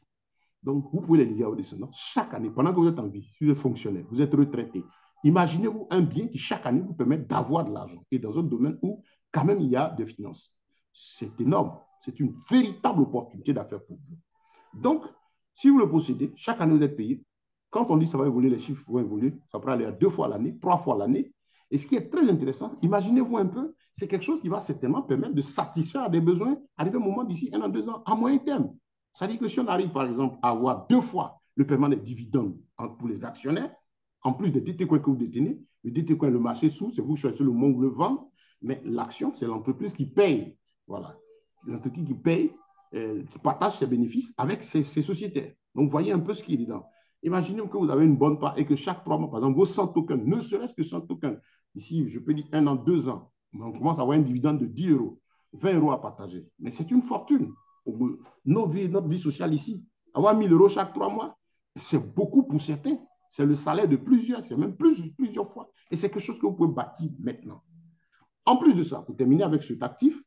Donc, vous pouvez les léguer à vos descendants chaque année, pendant que vous êtes en vie, si vous êtes fonctionnaire, vous êtes retraité. Imaginez-vous un bien qui, chaque année, vous permet d'avoir de l'argent et dans un domaine où, quand même, il y a des finances. C'est énorme. C'est une véritable opportunité d'affaires pour vous. Donc, si vous le possédez, chaque année, vous êtes payé. Quand on dit que ça va évoluer, les chiffres vont évoluer. Ça pourra aller à 2 fois l'année, 3 fois l'année. Et ce qui est très intéressant, imaginez-vous un peu, c'est quelque chose qui va certainement permettre de satisfaire des besoins arriver au moment d'ici 1 an, 2 ans, à moyen terme. C'est-à-dire que si on arrive, par exemple, à avoir 2 fois le paiement des dividendes pour les actionnaires, en plus des DT que vous détenez, le DT le marché sous, c'est vous choisissez le moment où vous le vendez, mais l'action, c'est l'entreprise qui paye. Voilà. L'entreprise qui paye, qui partage ses bénéfices avec ses sociétaires. Donc, vous voyez un peu ce qui est dedans. Imaginez que vous avez une bonne part et que chaque 3 mois, par exemple, vos 100 tokens, ne serait-ce que 100 tokens, ici, je peux dire 1 an, 2 ans, on commence à avoir un dividende de 10 euros, 20 euros à partager. Mais c'est une fortune. Notre vie sociale ici, avoir 1000 euros chaque 3 mois, c'est beaucoup pour certains. C'est le salaire de plusieurs, c'est même plusieurs fois. Et c'est quelque chose que vous pouvez bâtir maintenant. En plus de ça, pour terminer avec cet actif,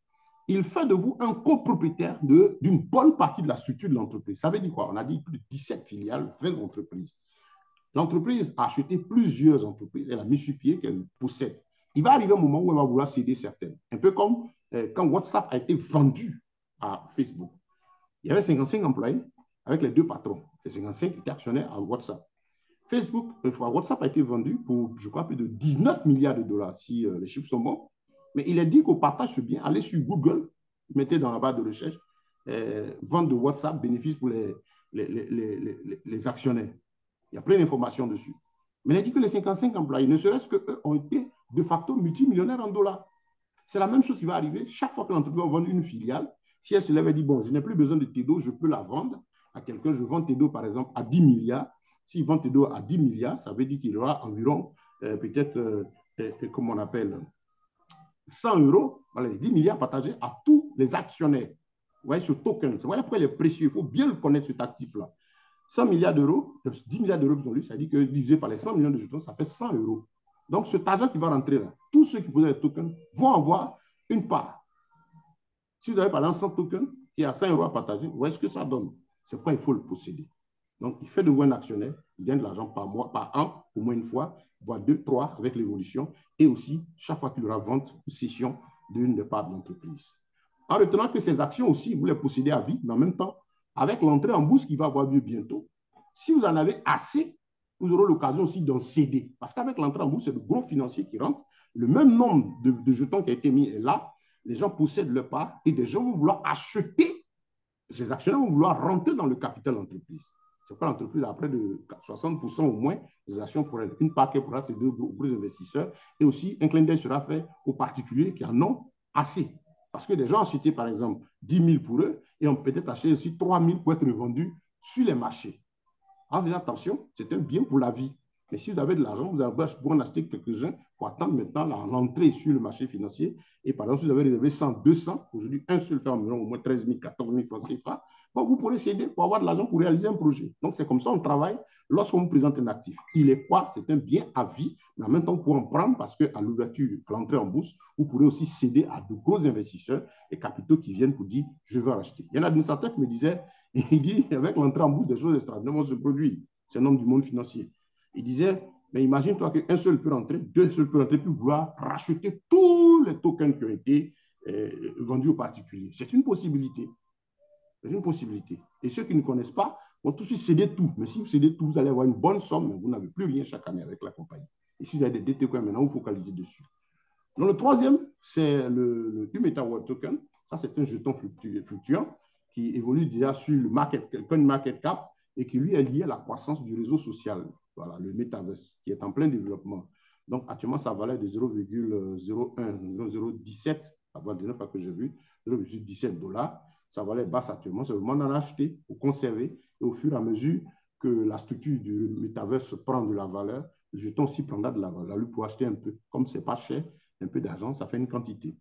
il fait de vous un copropriétaire d'une bonne partie de la structure de l'entreprise. Ça veut dire quoi? On a dit plus de 17 filiales, 20 entreprises. L'entreprise a acheté plusieurs entreprises, elle a mis sur pied qu'elle possède. Il va arriver un moment où elle va vouloir céder certaines. Un peu comme quand WhatsApp a été vendu à Facebook. Il y avait 55 employés avec les 2 patrons. Les 55 étaient actionnaires à WhatsApp. WhatsApp a été vendu pour, je crois, plus de 19 milliards de dollars, si les chiffres sont bons. Mais il est dit qu'au partage ce bien, allez sur Google, mettez dans la barre de recherche, vente de WhatsApp, bénéfice pour les actionnaires. Il y a plein d'informations dessus. Mais il est dit que les 55 employés, ne serait-ce qu'eux, ont été de facto multimillionnaires en dollars. C'est la même chose qui va arriver chaque fois que l'entreprise va vendre une filiale. Si elle se lève et dit, bon, je n'ai plus besoin de Tedo, je peux la vendre à quelqu'un. Je vends Tedo, par exemple, à 10 milliards. S'il vend Tedo à 10 milliards, ça veut dire qu'il y aura environ, peut-être, comme on appelle, 100 euros, voilà, les 10 milliards partagés à tous les actionnaires. Vous voyez, ce token, voilà pourquoi il est précieux. Il faut bien le connaître, cet actif-là. 100 milliards d'euros, 10 milliards d'euros qu'ils ont lu, ça dit que divisé par les 100 millions de jetons, ça fait 100 euros. Donc, cet argent qui va rentrer là, tous ceux qui possèdent les tokens vont avoir une part. Si vous avez par exemple 100 tokens qui est à 100 € à partager, où est-ce que ça donne? C'est pourquoi il faut le posséder. Donc, il fait de vous un actionnaire, il gagne de l'argent par mois, par an, au moins une fois, voire 2, 3 avec l'évolution, et aussi chaque fois qu'il aura vente ou cession d'une part de l'entreprise. En retenant que ces actions aussi, vous les possédez à vie, mais en même temps, avec l'entrée en bourse qui va avoir lieu bientôt, si vous en avez assez, vous aurez l'occasion aussi d'en céder. Parce qu'avec l'entrée en bourse, c'est le gros financier qui rentre. Le même nombre de jetons qui a été mis est là. Les gens possèdent leur part et des gens vont vouloir acheter. Ces actionnaires vont vouloir rentrer dans le capital d'entreprise. C'est pourquoi l'entreprise a près de 60% au moins des actions pour elle. Une part qui pourra céder aux gros investisseurs et aussi un clin d'œil sera fait aux particuliers qui en ont assez. Parce que des gens ont acheté par exemple 10 000 pour eux et ont peut-être acheté aussi 3 000 pour être revendus sur les marchés. En faisant attention, c'est un bien pour la vie. Mais si vous avez de l'argent, vous allez pouvoir en acheter quelques-uns pour attendre maintenant l'entrée sur le marché financier. Et par exemple, si vous avez réservé 100, 200, aujourd'hui, un seul fait environ au moins 13 000, 14 000 francs CFA, bon, vous pourrez céder pour avoir de l'argent pour réaliser un projet. Donc, c'est comme ça qu'on travaille lorsqu'on vous présente un actif. Il est quoi? C'est un bien à vie, mais en même temps, vous pouvez en prendre parce qu'à l'ouverture, à l'entrée en bourse, vous pourrez aussi céder à de gros investisseurs et capitaux qui viennent pour dire, je veux en acheter. Il y en a un administrateur qui me disait, il dit, avec l'entrée en bourse, des choses extraordinaires se produisent. C'est un homme du monde financier. Il disait, mais imagine-toi qu'un seul peut rentrer, deux seuls peuvent rentrer, puis vouloir racheter tous les tokens qui ont été vendus aux particuliers. C'est une possibilité. C'est une possibilité. Et ceux qui ne connaissent pas vont tout de suite céder tout. Mais si vous cédez tout, vous allez avoir une bonne somme, mais vous n'avez plus rien chaque année avec la compagnie. Et si vous avez des DTcoins, maintenant, vous focalisez dessus. Donc, le troisième, c'est le UMetaWorld Token. Ça, c'est un jeton fluctuant qui évolue déjà sur le market cap et qui, lui, est lié à la croissance du réseau social. Voilà, le Metaverse, qui est en plein développement. Donc, actuellement, sa valeur est de 0,01, 0,17, avant la dernière fois que j'ai vu, 0,17 $. Sa valeur est basse actuellement. C'est le moment d'en acheter, pour conserver. Et au fur et à mesure que la structure du Metaverse prend de la valeur, le jeton aussi prendra de la valeur. Lui, pour acheter un peu. Comme ce n'est pas cher, un peu d'argent, ça fait une quantité.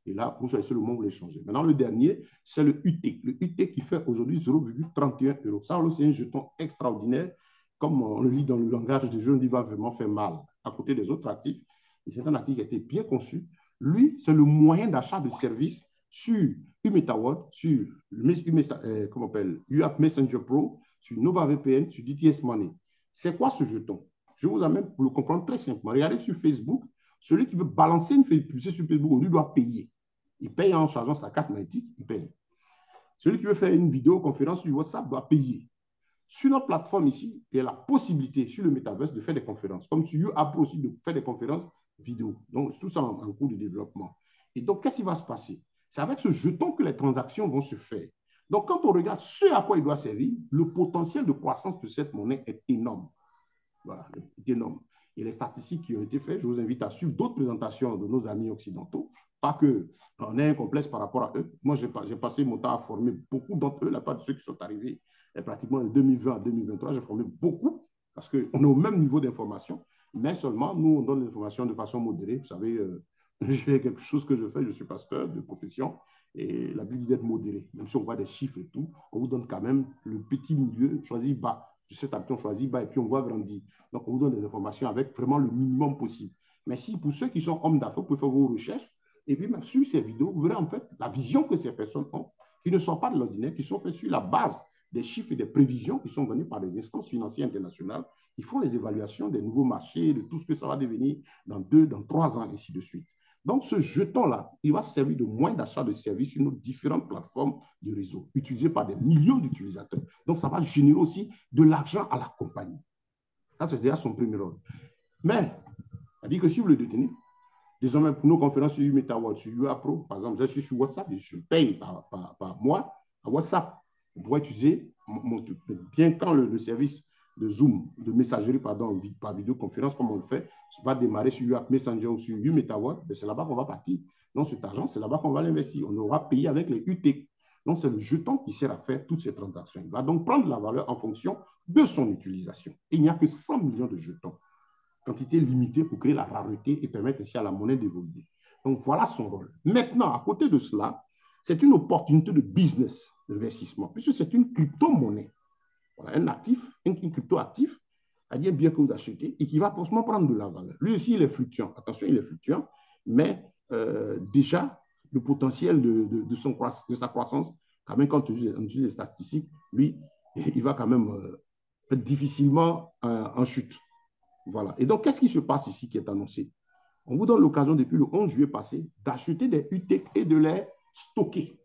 Et là, vous choisissez le moment où vous voulez changer. Maintenant, le dernier, c'est le UT. Le UT qui fait aujourd'hui 0,31 €. Ça, c'est un jeton extraordinaire. Comme on le lit dans le langage du jeu, on dit va vraiment faire mal. À côté des autres actifs, c'est un actif qui a été bien conçu. Lui, c'est le moyen d'achat de services sur UMetaWorld, sur comment on appelle, UAP Messenger Pro, sur NovaVPN, sur DTS Money. C'est quoi ce jeton? Je vous amène pour le comprendre très simplement. Regardez sur Facebook, celui qui veut balancer une publicité sur Facebook, lui doit payer. Il paye en chargeant sa carte magnétique, il paye. Celui qui veut faire une vidéoconférence sur WhatsApp doit payer. Sur notre plateforme ici, il y a la possibilité sur le Metaverse de faire des conférences, comme sur YouApp aussi de faire des conférences vidéo. Donc, tout ça en cours de développement. Et donc, qu'est-ce qui va se passer? C'est avec ce jeton que les transactions vont se faire. Donc, quand on regarde ce à quoi il doit servir, le potentiel de croissance de cette monnaie est énorme. Voilà, est énorme. Et les statistiques qui ont été faites, je vous invite à suivre d'autres présentations de nos amis occidentaux. Pas qu'on ait un complexe par rapport à eux. Moi, j'ai passé mon temps à former beaucoup d'entre eux, la part de ceux qui sont arrivés pratiquement de 2020 à 2023. J'ai formé beaucoup parce qu'on est au même niveau d'information, mais seulement nous, on donne l'information de façon modérée. Vous savez, j'ai quelque chose que je fais, je suis pasteur de profession et la Bible dit d'être modéré. Même si on voit des chiffres et tout, on vous donne quand même le petit milieu choisi bas. Cette habitude, on choisit bas et puis on voit grandir. Donc, on vous donne des informations avec vraiment le minimum possible. Mais si pour ceux qui sont hommes d'affaires, vous pouvez faire vos recherches et puis même sur ces vidéos, vous verrez en fait la vision que ces personnes ont, qui ne sont pas de l'ordinaire, qui sont faites sur la base des chiffres et des prévisions qui sont données par des instances financières internationales qui font les évaluations des nouveaux marchés, de tout ce que ça va devenir dans 2, dans 3 ans, et ainsi de suite. Donc, ce jeton-là, il va servir de moyen d'achat de services sur nos différentes plateformes de réseau, utilisées par des millions d'utilisateurs. Donc, ça va générer aussi de l'argent à la compagnie. Ça, c'est déjà son premier rôle. Mais, ça dit que si vous le détenez, désormais, pour nos conférences sur UMetaWorld, sur UAPro, par exemple, je suis sur WhatsApp, je paye par mois à WhatsApp. Vous pourrez utiliser, bien quand le service de Zoom, de messagerie, pardon, par vidéoconférence, comme on le fait, va démarrer sur UAP Messenger ou sur UMetaWorld, c'est là-bas qu'on va partir. Donc, cet argent, c'est là-bas qu'on va l'investir. On aura payé avec les UT. Donc, c'est le jeton qui sert à faire toutes ces transactions. Il va donc prendre la valeur en fonction de son utilisation. Et il n'y a que 100 millions de jetons. Quantité limitée pour créer la rareté et permettre ainsi à la monnaie d'évoluer. Donc, voilà son rôle. Maintenant, à côté de cela, c'est une opportunité de business, d'investissement, puisque c'est une crypto-monnaie. Voilà, un actif, un crypto-actif, c'est-à-dire un bien que vous achetez et qui va forcément prendre de la valeur. Lui aussi, il est fluctuant. Attention, il est fluctuant, mais déjà, le potentiel de sa croissance, quand même, quand on utilise les statistiques, lui, il va quand même être difficilement en chute. Voilà. Et donc, qu'est-ce qui se passe ici qui est annoncé? On vous donne l'occasion depuis le 11 juillet passé d'acheter des UTEC et de les stocker.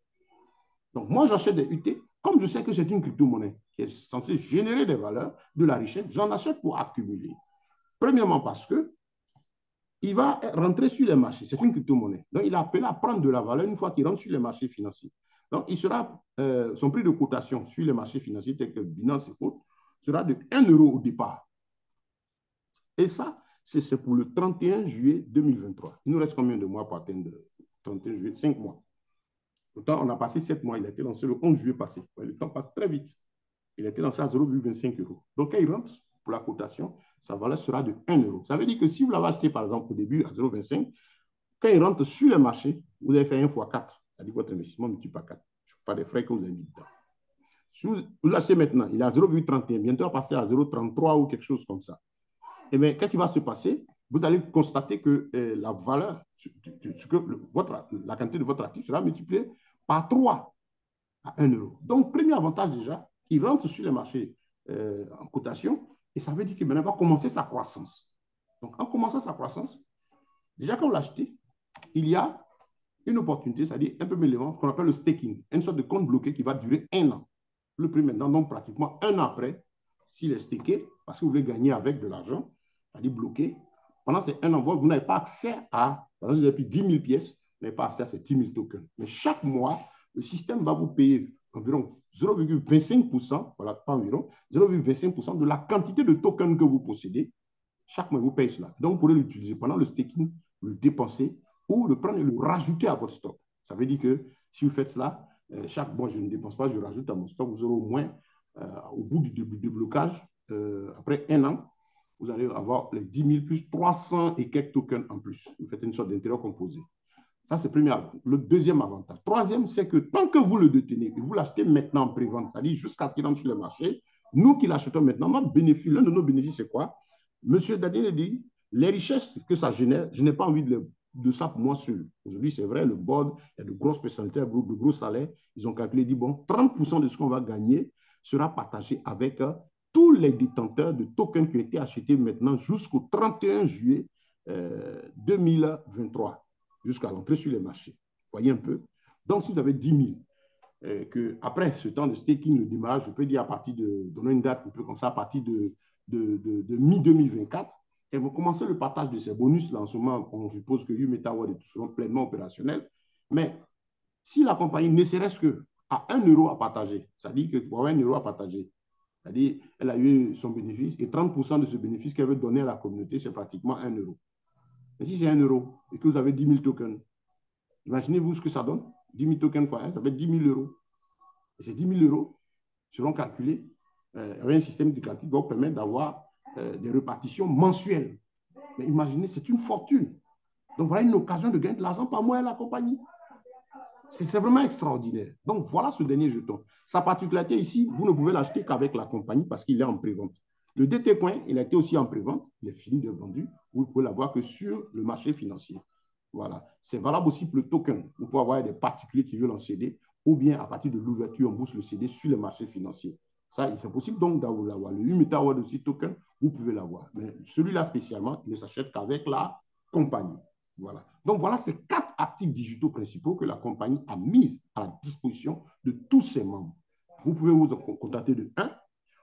Donc, moi, j'achète des UTEC. Comme je sais que c'est une crypto-monnaie qui est censée générer des valeurs, de la richesse, j'en achète pour accumuler. Premièrement, parce que il va rentrer sur les marchés. C'est une crypto-monnaie. Donc, il a appelé à prendre de la valeur une fois qu'il rentre sur les marchés financiers. Donc, son prix de cotation sur les marchés financiers tels que Binance et autres sera de 1 euro au départ. Et ça, c'est pour le 31 juillet 2023. Il nous reste combien de mois pour atteindre le 31 juillet? 5 mois. Pourtant, on a passé 7 mois. Il a été lancé le 11 juillet passé. Le temps passe très vite. Il a été lancé à 0,25 euros. Donc, quand il rentre pour la cotation, sa valeur sera de 1 euro. Ça veut dire que si vous l'avez acheté, par exemple, au début à 0,25, quand il rentre sur les marchés, vous avez fait 1 fois 4. C'est-à-dire votre investissement multiplié par 4. Je ne sais pas des frais que vous avez mis dedans. Si vous l'achetez maintenant, il est à 0,31. Bientôt, il va passer à 0,33 ou quelque chose comme ça. Eh bien, qu'est-ce qui va se passer? Vous allez constater que la valeur, la quantité de votre actif sera multipliée par 3 à 1 euro. Donc, premier avantage déjà, il rentre sur les marchés en cotation et ça veut dire qu'il va commencer sa croissance. Donc, en commençant sa croissance, déjà quand vous l'achetez, il y a une opportunité, c'est-à-dire un peu l'élément qu'on appelle le staking, une sorte de compte bloqué qui va durer 1 an. Le prix maintenant, donc pratiquement 1 an après, s'il est stacké, parce que vous voulez gagner avec de l'argent, c'est-à-dire bloqué, pendant ces 1 an, vous n'avez pas accès à, par exemple, vous avez pris 10 000 pièces, vous n'avez pas accès à ces 10 000 tokens. Mais chaque mois, le système va vous payer environ 0,25%, voilà, pas environ, 0,25% de la quantité de tokens que vous possédez. Chaque mois, vous payez cela. Donc, vous pourrez l'utiliser pendant le staking, le dépenser ou le prendre et le rajouter à votre stock. Ça veut dire que si vous faites cela, chaque mois, je ne dépense pas, je rajoute à mon stock. Vous aurez au moins, au bout du déblocage, après 1 an, vous allez avoir les 10 000 plus 300 et quelques tokens en plus. Vous faites une sorte d'intérêt composé. Ça, c'est le deuxième avantage. Troisième, c'est que tant que vous le détenez et vous l'achetez maintenant en pré-vente, c'est-à-dire jusqu'à ce qu'il entre sur le marché, nous qui l'achetons maintenant, notre bénéfice, l'un de nos bénéfices, c'est quoi? Monsieur Daniel dit, les richesses que ça génère, je n'ai pas envie de ça pour moi seul. Aujourd'hui, c'est vrai, le board, il y a de grosses personnalités, de gros salaires. Ils ont calculé, dit, bon, 30% de ce qu'on va gagner sera partagé avec tous les détenteurs de tokens qui ont été achetés maintenant jusqu'au 31 juillet 2023, jusqu'à l'entrée sur les marchés. Vous voyez un peu? Donc, si vous avez 10 000, après ce temps de staking, le démarrage, je peux dire à partir de, donner une date un peu comme ça, à partir de mi-2024, et vous commencez le partage de ces bonus-là. En ce moment, on suppose que UMetaWorld seront pleinement opérationnels. Mais si la compagnie ne serait-ce qu'à 1 euro à partager, c'est-à-dire que pour avoir 1 euro à partager, c'est-à-dire qu'elle a eu son bénéfice et 30% de ce bénéfice qu'elle veut donner à la communauté, c'est pratiquement 1 euro. Mais si c'est 1 euro et que vous avez 10 000 tokens, imaginez-vous ce que ça donne. 10 000 tokens fois 1, ça fait 10 000 euros. Et ces 10 000 euros seront calculés avec un système de calcul qui va vous permettre d'avoir des répartitions mensuelles. Mais imaginez, c'est une fortune. Donc voilà une occasion de gagner de l'argent par mois à la compagnie. C'est vraiment extraordinaire. Donc voilà ce dernier jeton. Sa particularité ici, vous ne pouvez l'acheter qu'avec la compagnie parce qu'il est en prévente. Le DT Coin, il a été aussi en prévente, il est fini de vendu. Vous ne pouvez l'avoir que sur le marché financier. Voilà. C'est valable aussi pour le token. Vous pouvez avoir des particuliers qui veulent en céder ou bien à partir de l'ouverture en bourse le céder sur le marché financier. Ça, c'est possible donc d'avoir. Le UMetaWorld aussi token, vous pouvez l'avoir. Mais celui-là spécialement, il ne s'achète qu'avec la compagnie. Voilà. Donc voilà ces 4 actifs digitaux principaux que la compagnie a mis à la disposition de tous ses membres. Vous pouvez vous contenter de 1.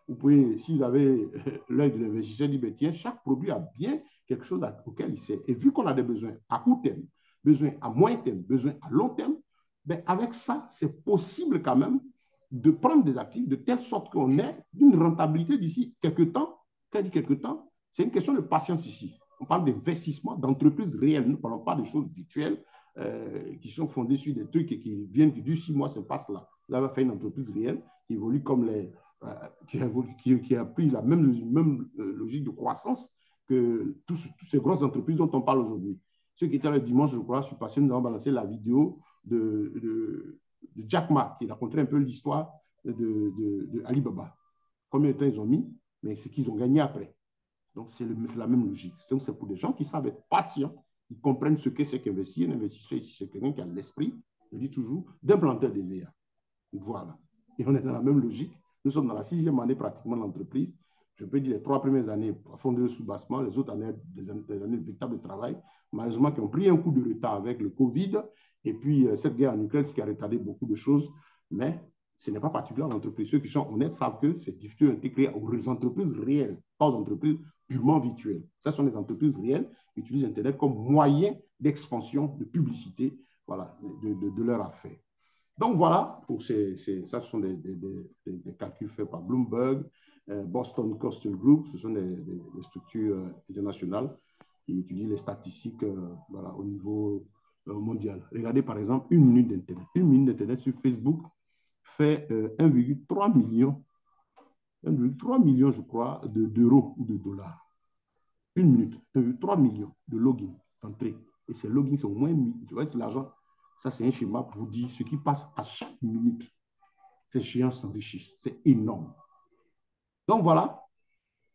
Vous pouvez, si vous avez l'œil de l'investisseur, dire, tiens, chaque produit a bien quelque chose auquel il sert. Et vu qu'on a des besoins à court terme, besoins à moyen terme, besoins à long terme, ben avec ça, c'est possible quand même de prendre des actifs de telle sorte qu'on ait une rentabilité d'ici quelques temps. Quand je dis quelques temps, c'est une question de patience ici. On parle d'investissement, d'entreprises réelles. Nous ne parlons pas de choses virtuelles qui sont fondées sur des trucs et qui viennent du 6 mois, ça passe là. Vous avez fait une entreprise réelle qui évolue comme qui a pris la même logique de croissance que toutes ces grosses entreprises dont on parle aujourd'hui. Ceux qui étaient le dimanche, je crois, je suis passé, nous avons balancé la vidéo de Jack Ma, qui racontait un peu l'histoire de Alibaba. Combien de temps ils ont mis, mais ce qu'ils ont gagné après. Donc, c'est la même logique. Donc, c'est pour des gens qui savent être patients ils comprennent ce que c'est qu'investir. Un investisseur ici, c'est quelqu'un qui a l'esprit, je dis toujours, d'un planteur des IA. Voilà. Et on est dans la même logique. Nous sommes dans la 6e année pratiquement de l'entreprise. Je peux dire les 3 premières années à fond de sous-bassement, les autres années, des années de véritable travail, malheureusement qui ont pris un coup de retard avec le Covid et puis cette guerre en Ukraine qui a retardé beaucoup de choses. Mais ce n'est pas particulier à l'entreprise. Ceux qui sont honnêtes savent que c'est difficile d'intégrer aux entreprises réelles, pas aux entreprises purement virtuelles. Ce sont des entreprises réelles qui utilisent Internet comme moyen d'expansion, de publicité, voilà, de leur affaire. Donc voilà, pour ça ce sont des calculs faits par Bloomberg, Boston Coastal Group, ce sont des structures internationales qui étudient les statistiques voilà, au niveau mondial. Regardez par exemple une minute d'Internet. Une minute d'Internet sur Facebook fait 1,3 million, 1,3 million, je crois, d'euros ou de dollars. Une minute, 1,3 millions de login, d'entrée. Et ces logins, c'est au moins, tu vois, c'est l'argent. Ça, c'est un schéma pour vous dire ce qui passe à chaque minute. Ces géants s'enrichissent. C'est énorme. Donc voilà,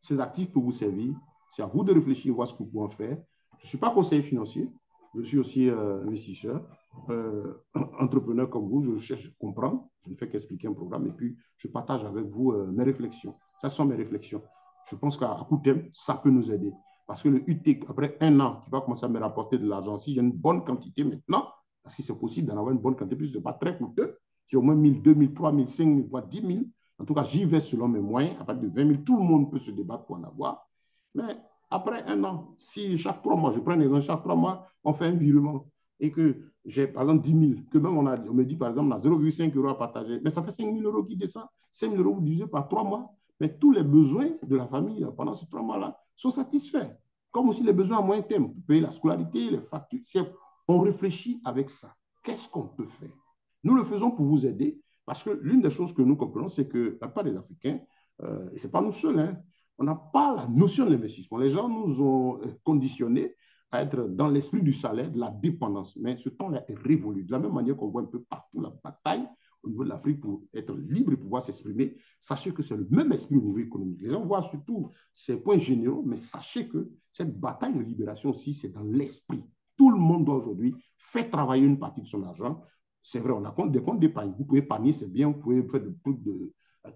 ces actifs peuvent vous servir. C'est à vous de réfléchir, voir ce que vous pouvez en faire. Je ne suis pas conseiller financier. Je suis aussi investisseur, entrepreneur comme vous. Je cherche à comprendre. Je ne fais qu'expliquer un programme et puis je partage avec vous mes réflexions. Ça sont mes réflexions. Je pense qu'à court terme, ça peut nous aider. Parce que le UTIC, après un an, qui va commencer à me rapporter de l'argent, si j'ai une bonne quantité maintenant, parce que c'est possible d'en avoir une bonne quantité, puisque ce n'est pas très coûteux, j'ai au moins 1000, 2000, 3000, 5000, voire 10 000. En tout cas, j'y vais selon mes moyens. À partir de 20 000, tout le monde peut se débattre pour en avoir. Mais après un an, si chaque 3 mois, je prends un exemple, chaque 3 mois, on fait un virement et que j'ai par exemple 10 000, que même on me dit par exemple, on a 0,5 € à partager, mais ça fait 5 000 € qui descend. 5 000 € vous divisez par 3 mois, mais tous les besoins de la famille pendant ces 3 mois-là sont satisfaits. Comme aussi les besoins à moyen terme, pour payer la scolarité, les factures. On réfléchit avec ça. Qu'est-ce qu'on peut faire? Nous le faisons pour vous aider, parce que l'une des choses que nous comprenons, c'est que la part des Africains, et ce n'est pas nous seuls, hein, on n'a pas la notion de l'investissement. Les gens nous ont conditionnés à être dans l'esprit du salaire, de la dépendance. Mais ce temps-là est révolu. De la même manière qu'on voit un peu partout la bataille au niveau de l'Afrique pour être libre et pouvoir s'exprimer, sachez que c'est le même esprit au niveau économique. Les gens voient surtout ces points généraux, mais sachez que cette bataille de libération aussi, c'est dans l'esprit. Tout le monde doit aujourd'hui faire travailler une partie de son argent. C'est vrai, on a des comptes d'épargne. Vous pouvez épargner, c'est bien. Vous pouvez faire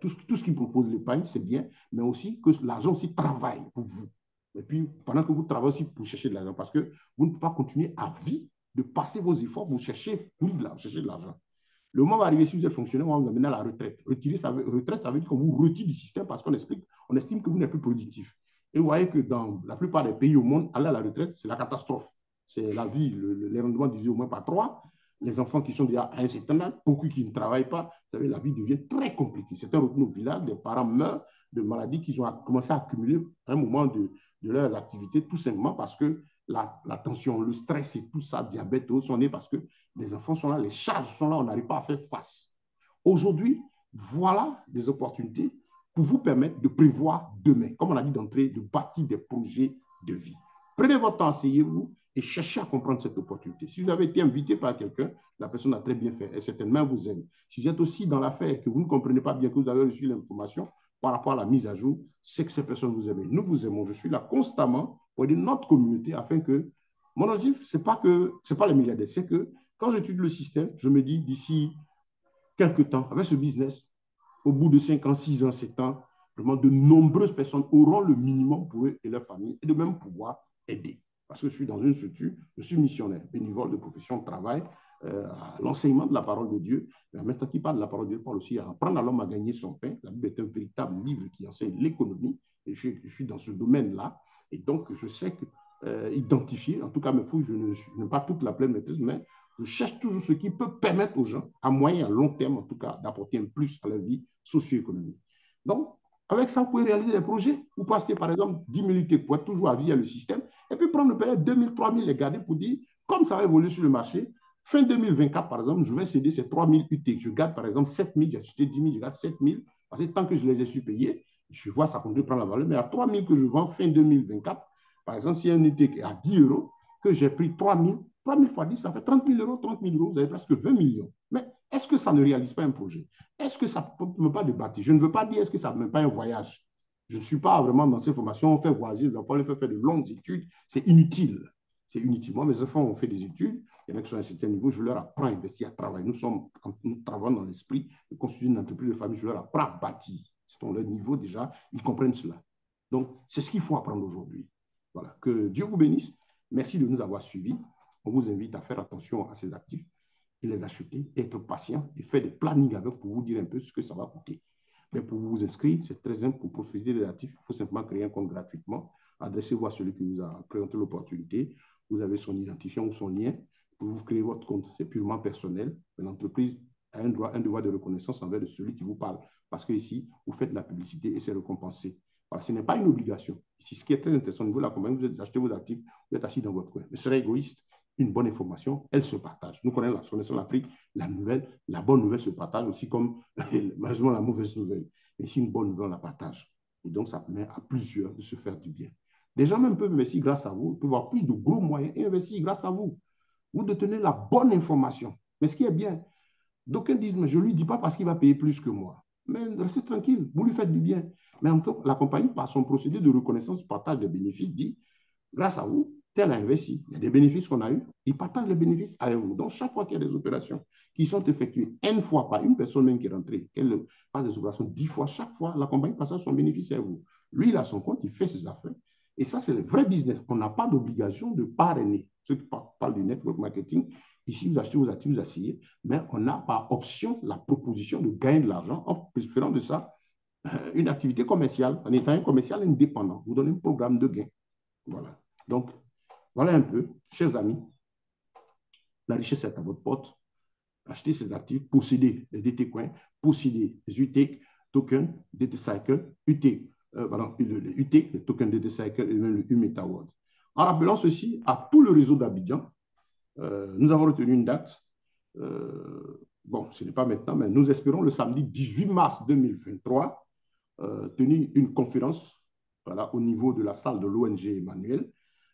tout ce qui propose l'épargne, c'est bien, mais aussi que l'argent aussi travaille pour vous. Et puis, pendant que vous travaillez aussi pour chercher de l'argent, parce que vous ne pouvez pas continuer à vie de passer vos efforts pour chercher de l'argent. Le moment va arriver, si vous êtes fonctionnaire, on va vous amener à la retraite. Retraite, ça veut dire qu'on vous retire du système parce qu'on estime que vous n'êtes plus productif. Et vous voyez que dans la plupart des pays au monde, aller à la retraite, c'est la catastrophe. C'est la vie, les rendements divisés au moins par 3. Les enfants qui sont déjà à un certain âge, beaucoup qui ne travaillent pas, vous savez, la vie devient très compliquée. Certains retournent au village, des parents meurent de maladies qu'ils ont commencé à accumuler à un moment de leurs activités, tout simplement parce que la tension, le stress et tout ça, diabète, tout sont nés parce que les enfants sont là, les charges sont là, on n'arrive pas à faire face. Aujourd'hui, voilà des opportunités pour vous permettre de prévoir demain, comme on a dit d'entrée, de bâtir des projets de vie. Prenez votre temps, asseyez-vous et cherchez à comprendre cette opportunité. Si vous avez été invité par quelqu'un, la personne a très bien fait et certainement vous aime. Si vous êtes aussi dans l'affaire que vous ne comprenez pas bien, que vous avez reçu l'information par rapport à la mise à jour, c'est que ces personnes vous aiment. Nous vous aimons. Je suis là constamment pour aider notre communauté afin que mon objectif, ce n'est pas les milliardaires, c'est que quand j'étudie le système, je me dis d'ici quelques temps, avec ce business, au bout de 5 ans, 6 ans, 7 ans, vraiment de nombreuses personnes auront le minimum pour eux et leur famille et de même pouvoir aider. Parce que je suis dans une structure, je suis missionnaire, bénévole de profession de travail, à l'enseignement de la parole de Dieu. Mais en même temps qu'il parle de la parole de Dieu, parle aussi à apprendre à l'homme à gagner son pain. La Bible est un véritable livre qui enseigne l'économie. Et je suis dans ce domaine-là. Et donc, je sais que identifier, en tout cas, je n'ai pas toute la pleine maîtrise, mais je cherche toujours ce qui peut permettre aux gens, à moyen et à long terme, en tout cas, d'apporter un plus à leur vie socio-économique. Donc, avec ça, vous pouvez réaliser des projets. Vous pouvez acheter, par exemple, 10 000 unités pour être toujours à vie à le système, et puis prendre peut-être 2 000, 3 000, les garder pour dire, comme ça va évoluer sur le marché, fin 2024, par exemple, je vais céder ces 3 000 UT. Je garde, par exemple, 7 000, j'ai acheté 10 000, je garde 7 000, parce que tant que je les ai su payer, je vois ça continue de prendre la valeur, mais à 3 000 que je vends fin 2024, par exemple, si un UT est à 10 €, que j'ai pris 3 000, 3 000 fois 10, ça fait 30 000 €, 30 000 €, vous avez presque 20 millions. Mais est-ce que ça ne réalise pas un projet? Est-ce que ça ne peut pas débattre? Je ne veux pas dire est-ce que ça ne met pas un voyage. Je ne suis pas vraiment dans ces formations. On fait voyager les enfants, on les fait faire de longues études. C'est inutile. c'est inutilement. Mes enfants ont fait des études, il y en a qui sont à un certain niveau, je leur apprends à investir, à travailler. Nous travaillons dans l'esprit de constituer une entreprise de famille, je leur apprends à bâtir. C'est dans leur niveau déjà, ils comprennent cela. Donc, c'est ce qu'il faut apprendre aujourd'hui. Voilà. Que Dieu vous bénisse. Merci de nous avoir suivis. On vous invite à faire attention à ces actifs et les acheter, être patient et faire des plannings avec pour vous dire un peu ce que ça va coûter. Mais pour vous inscrire, c'est très simple. Pour profiter des actifs, il faut simplement créer un compte gratuitement. Adressez-vous à celui qui vous a présenté l'opportunité. Vous avez son identifiant ou son lien. Vous créez votre compte. C'est purement personnel. L'entreprise a un devoir de reconnaissance envers celui qui vous parle. Parce que ici, vous faites de la publicité et c'est récompensé. Voilà, ce n'est pas une obligation. Ici, ce qui est très intéressant au niveau de la compagnie, vous achetez vos actifs, vous êtes assis dans votre coin. Mais ce serait égoïste. Une bonne information, elle se partage. Nous connaissons l'Afrique, la nouvelle, la bonne nouvelle se partage aussi comme malheureusement la mauvaise nouvelle. Mais si une bonne nouvelle, on la partage. Et donc, ça permet à plusieurs de se faire du bien. Des gens même peuvent investir grâce à vous, peuvent avoir plus de gros moyens et investir grâce à vous. Vous détenez la bonne information. Mais ce qui est bien, d'aucuns disent, mais je ne lui dis pas parce qu'il va payer plus que moi. Mais restez tranquille, vous lui faites du bien. Mais en tout cas, la compagnie, par son procédé de reconnaissance du partage des bénéfices, dit, grâce à vous, tel a investi. Il y a des bénéfices qu'on a eus. Il partage les bénéfices avec vous. Donc, chaque fois qu'il y a des opérations qui sont effectuées N fois par une personne même qui est rentrée, qu'elle fasse des opérations 10 fois, chaque fois, la compagnie partage son bénéfice avec vous. Lui, il a son compte, il fait ses affaires. Et ça, c'est le vrai business. On n'a pas d'obligation de parrainer. Ceux qui parlent du network marketing, ici, vous achetez vos actifs, vous asseyez, mais on a par option la proposition de gagner de l'argent en faisant de ça une activité commerciale, en étant un commercial indépendant. Vous donnez un programme de gain. Voilà. Donc, voilà un peu, chers amis, la richesse est à votre porte. Achetez ces actifs, possédez les DT Coins, possédez les UTEC, tokens, DT Cycle, UTEC, les UTEC, les tokens DT Cycle et même le UMetaWorld. En rappelant ceci à tout le réseau d'Abidjan, nous avons retenu une date. Bon, ce n'est pas maintenant, mais nous espérons le samedi 18 mars 2023 tenir une conférence voilà, au niveau de la salle de l'ONG Emmanuel.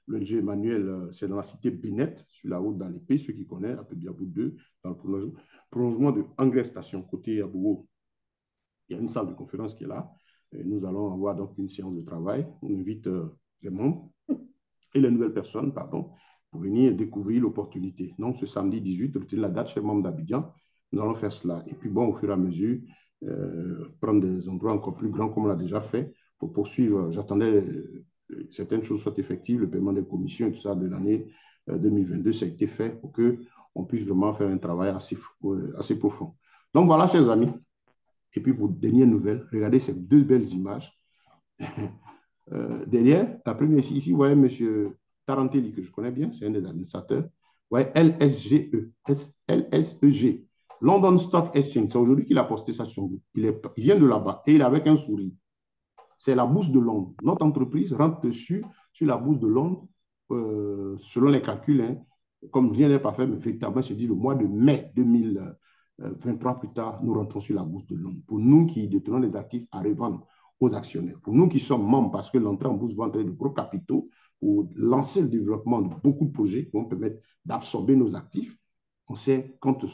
L'ONG Emmanuel, c'est dans la cité Bénette, sur la route d'Alépé, ceux qui connaissent, à Pédiabou 2, dans le prolongement de Anglais Station, côté Abouo. Il y a une salle de conférence qui est là. Et nous allons avoir donc une séance de travail. On invite les membres et les nouvelles personnes, pardon, pour venir découvrir l'opportunité. Donc, ce samedi 18, retenez la date chez les membres d'Abidjan, nous allons faire cela. Et puis, bon, au fur et à mesure, prendre des endroits encore plus grands comme on l'a déjà fait pour poursuivre. J'attendais certaines choses soient effectives, le paiement des commissions et tout ça de l'année 2022, ça a été fait pour qu'on puisse vraiment faire un travail assez profond. Donc, voilà, chers amis. Et puis, pour dernière nouvelle, regardez ces deux belles images. Derrière, la première ici, vous voyez M. Tarantelli, que je connais bien, c'est un des administrateurs. Vous voyez LSGE, LSEG, London Stock Exchange. C'est aujourd'hui qu'il a posté ça sur vous. Il vient de là-bas et il est avec un sourire. C'est la bourse de Londres. Notre entreprise rentre dessus sur la bourse de Londres, selon les calculs, hein, comme je n'ai pas fait, mais véritablement, je dis le mois de mai 2023 plus tard, nous rentrons sur la bourse de Londres. Pour nous qui détenons les actifs à revendre aux actionnaires, pour nous qui sommes membres, parce que l'entrée en bourse va entraîner de gros capitaux pour lancer le développement de beaucoup de projets qui vont permettre d'absorber nos actifs, on sait, quand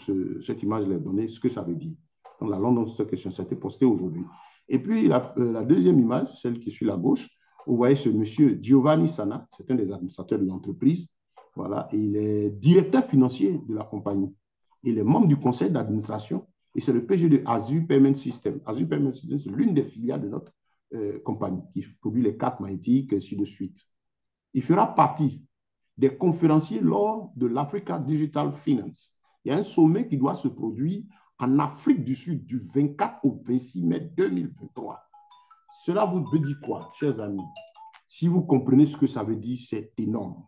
cette image est donnée, ce que ça veut dire. Donc, la London Stock Exchange, ça a été posté aujourd'hui. Et puis, la deuxième image, celle qui est sur la gauche, vous voyez ce monsieur Giovanni Sana, c'est un des administrateurs de l'entreprise. Voilà, et il est directeur financier de la compagnie. Il est membre du conseil d'administration et c'est le PG de Azure Payment System. Azure Payment System, c'est l'une des filiales de notre compagnie qui produit les cartes magnétiques et ainsi de suite. Il fera partie des conférenciers lors de l'Africa Digital Finance. Il y a un sommet qui doit se produire en Afrique du Sud du 24 au 26 mai 2023. Cela vous dit quoi, chers amis? Si vous comprenez ce que ça veut dire, c'est énorme.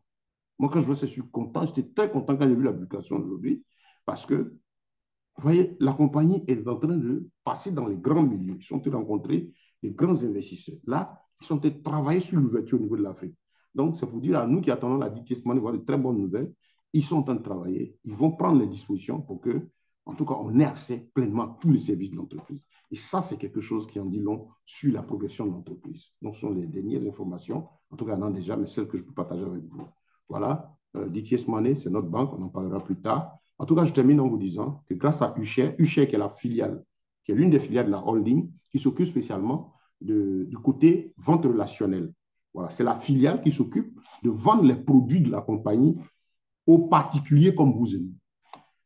Moi, quand je vois ça, je suis content. J'étais très content quand j'ai vu la publication aujourd'hui parce que, vous voyez, la compagnie est en train de passer dans les grands milieux. Ils sont en train de rencontrer les grands investisseurs. Là, ils sont en train de travailler sur l'ouverture au niveau de l'Afrique. Donc, c'est pour dire à nous qui attendons la DTS Money, voir de très bonnes nouvelles. Ils sont en train de travailler. Ils vont prendre les dispositions pour que, en tout cas, on ait accès pleinement à tous les services de l'entreprise. Et ça, c'est quelque chose qui en dit long sur la progression de l'entreprise. Donc, ce sont les dernières informations, en tout cas, non déjà, mais celles que je peux partager avec vous. Voilà, DTS Money, c'est notre banque, on en parlera plus tard. En tout cas, je termine en vous disant que grâce à Ushare qui est la filiale, qui est l'une des filiales de la holding, qui s'occupe spécialement du côté vente relationnelle. Voilà, c'est la filiale qui s'occupe de vendre les produits de la compagnie aux particuliers comme vous et nous.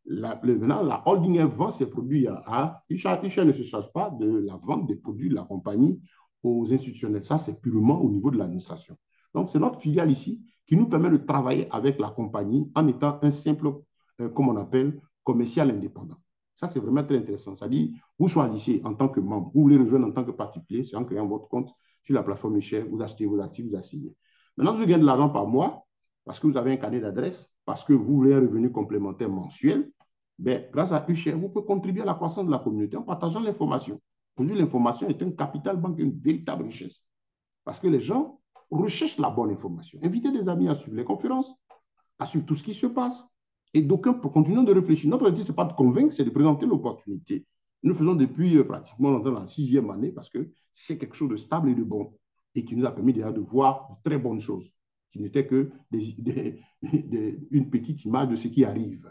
Maintenant, la holding vend ses produits à Isha. Isha ne se charge pas de la vente des produits de la compagnie aux institutionnels. Ça, c'est purement au niveau de l'administration. Donc, c'est notre filiale ici qui nous permet de travailler avec la compagnie en étant un simple, comme on appelle, commercial indépendant. Ça, c'est vraiment très intéressant. C'est-à-dire, vous choisissez en tant que membre, vous voulez rejoindre en tant que particulier, c'est en créant votre compte sur la plateforme Michel, vous achetez vos actifs, vous assignez. Maintenant, je gagne de l'argent par mois parce que vous avez un carnet d'adresse, parce que vous voulez un revenu complémentaire mensuel. Ben, grâce à UCHER, vous pouvez contribuer à la croissance de la communauté en partageant l'information. Aujourd'hui, l'information est un capital banque, une véritable richesse. Parce que les gens recherchent la bonne information. Invitez des amis à suivre les conférences, à suivre tout ce qui se passe. Et d'aucuns continuent de réfléchir. Notre objectif, ce n'est pas de convaincre, c'est de présenter l'opportunité. Nous faisons depuis pratiquement dans la 6e année parce que c'est quelque chose de stable et de bon et qui nous a permis déjà de voir de très bonnes choses, qui n'étaient que une petite image de ce qui arrive.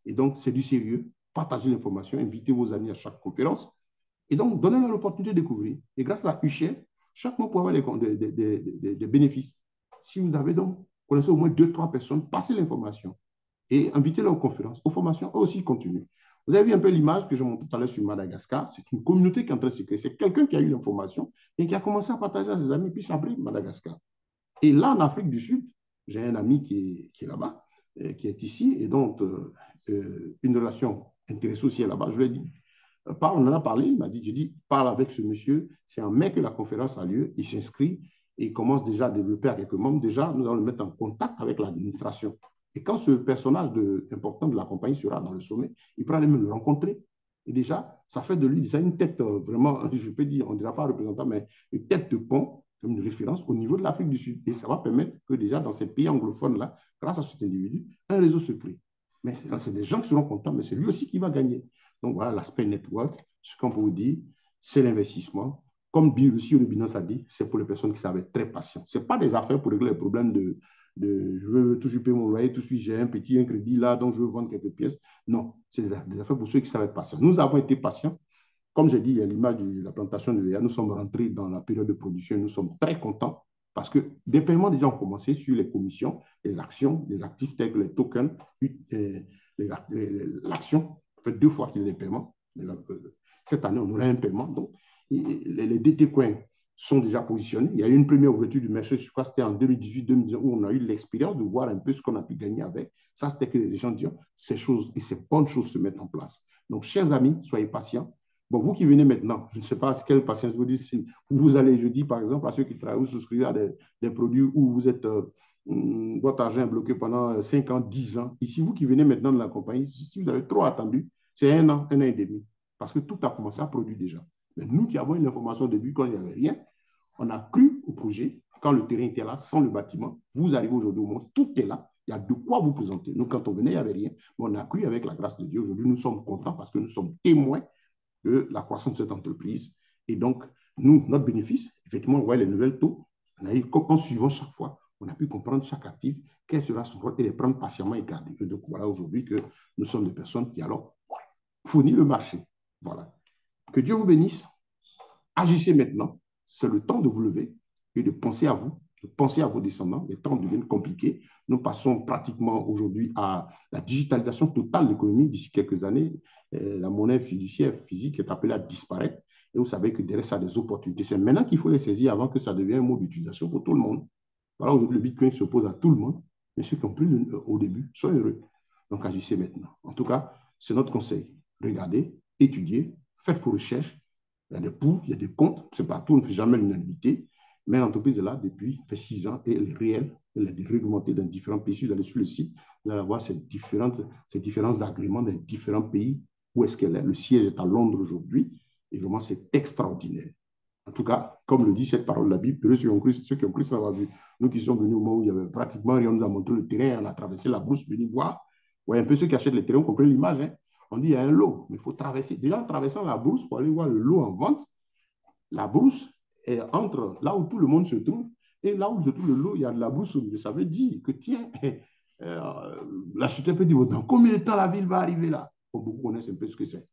Et donc, c'est du sérieux. Partagez l'information, invitez vos amis à chaque conférence et donc, donnez-leur l'opportunité de découvrir. Et grâce à UCHER, chaque mois, pour avoir des bénéfices. Si vous avez donc, connaissez au moins 2-3 personnes, passez l'information et invitez-les aux conférences, aux formations, eux aussi continuent. Vous avez vu un peu l'image que je montre tout à l'heure sur Madagascar. C'est une communauté qui est en train de se créer. C'est quelqu'un qui a eu l'information et qui a commencé à partager à ses amis, puis ça brille Madagascar. Et là, en Afrique du Sud, j'ai un ami qui est là-bas, qui est ici, et donc une relation intéressée aussi là-bas. Je lui ai dit, on en a parlé, il m'a dit, j'ai dit, parle avec ce monsieur, c'est en mai que la conférence a lieu, il s'inscrit et il commence déjà à développer avec eux membres. Déjà, nous allons le mettre en contact avec l'administration. Et quand ce personnage important de la compagnie sera dans le sommet, il pourra même le rencontrer. Et déjà, ça fait de lui déjà une tête vraiment, je peux dire, on ne dira pas représentant, mais une tête de pont, comme une référence au niveau de l'Afrique du Sud. Et ça va permettre que déjà dans ces pays anglophones-là, grâce à cet individu, un réseau se crée. Mais c'est des gens qui seront contents, mais c'est lui aussi qui va gagner. Donc voilà l'aspect network. Ce qu'on peut vous dire, c'est l'investissement. Comme aussi le Binance a dit, c'est pour les personnes qui savent être très patientes. Ce n'est pas des affaires pour régler les problèmes de je veux toujours payer mon loyer, tout de suite j'ai un crédit là, donc je veux vendre quelques pièces. Non, c'est des affaires pour ceux qui savent être patients. Nous avons été patients. Comme j'ai dit, il y a l'image de la plantation de VA. Nous sommes rentrés dans la période de production et nous sommes très contents parce que des paiements déjà ont commencé sur les commissions, les actions, les actifs tels que les tokens, l'action. Ça fait 2 fois qu'il y a des paiements. Cette année, on aura un paiement. Donc, les DT coins sont déjà positionnés. Il y a eu une première ouverture du marché, je crois que c'était en 2018-2019, où on a eu l'expérience de voir un peu ce qu'on a pu gagner avec. Ça, c'était que les gens disent, ces choses et ces bonnes choses se mettent en place. Donc, chers amis, soyez patients. Bon, vous qui venez maintenant, je ne sais pas quelle patience vous dites. Si vous allez jeudi, par exemple, à ceux qui travaillent, vous souscrivez à des produits où vous êtes, votre argent est bloqué pendant 5 ans, 10 ans. Ici, vous qui venez maintenant de la compagnie, si vous avez trop attendu, c'est 1 an et demi. Parce que tout a commencé à produire déjà. Mais nous qui avons une information au début, quand il n'y avait rien, on a cru au projet, quand le terrain était là, sans le bâtiment. Vous arrivez aujourd'hui au monde, tout est là. Il y a de quoi vous présenter. Nous, quand on venait, il n'y avait rien. Mais on a cru avec la grâce de Dieu. Aujourd'hui, nous sommes contents parce que nous sommes témoins de la croissance de cette entreprise. Et donc, nous, notre bénéfice, effectivement, on voit les nouvelles taux. On a eu, en suivant chaque fois, on a pu comprendre chaque actif, quel sera son rôle et les prendre patiemment et garder. Et donc, voilà aujourd'hui que nous sommes des personnes qui, alors, fournissent le marché. Voilà. Que Dieu vous bénisse. Agissez maintenant. C'est le temps de vous lever et de penser à vous, de penser à vos descendants. Les temps deviennent compliqués. Nous passons pratiquement aujourd'hui à la digitalisation totale de l'économie d'ici quelques années. La monnaie fiduciaire physique est appelée à disparaître. Et vous savez que derrière ça, des opportunités. C'est maintenant qu'il faut les saisir avant que ça devienne un mot d'utilisation pour tout le monde. Voilà, aujourd'hui, le Bitcoin s'oppose à tout le monde. Mais ceux qui ont pris au début sont heureux. Donc, agissez maintenant. En tout cas, c'est notre conseil. Regardez, étudiez, faites vos recherches. Il y a des pour, il y a des contre. C'est partout, on ne fait jamais l'unanimité. Mais l'entreprise est là depuis, fait 6 ans et elle est réelle. Elle est réglementée dans différents pays. Si vous allez sur le site, vous allez voir ces différents agréments dans différents pays. Où est-ce qu'elle est? Le siège est à Londres aujourd'hui. Et vraiment, c'est extraordinaire. En tout cas, comme le dit cette parole de la Bible, heureux ceux qui ont cru ça va vu. Nous qui sommes venus au moment où il y avait pratiquement rien, on nous a montré le terrain, on a traversé la brousse, venus voir. Ouais, un peu ceux qui achètent les terrains, on comprend l'image. Hein. On dit il y a un lot, mais il faut traverser. Déjà, en traversant la brousse pour aller voir le lot en vente, la brousse est entre là où tout le monde se trouve et là où se trouve le lot, il y a de la brousse. Ça veut dire que tiens, l'acheteur peut dire dans combien de temps la ville va arriver là? Beaucoup connaissent un peu ce que c'est.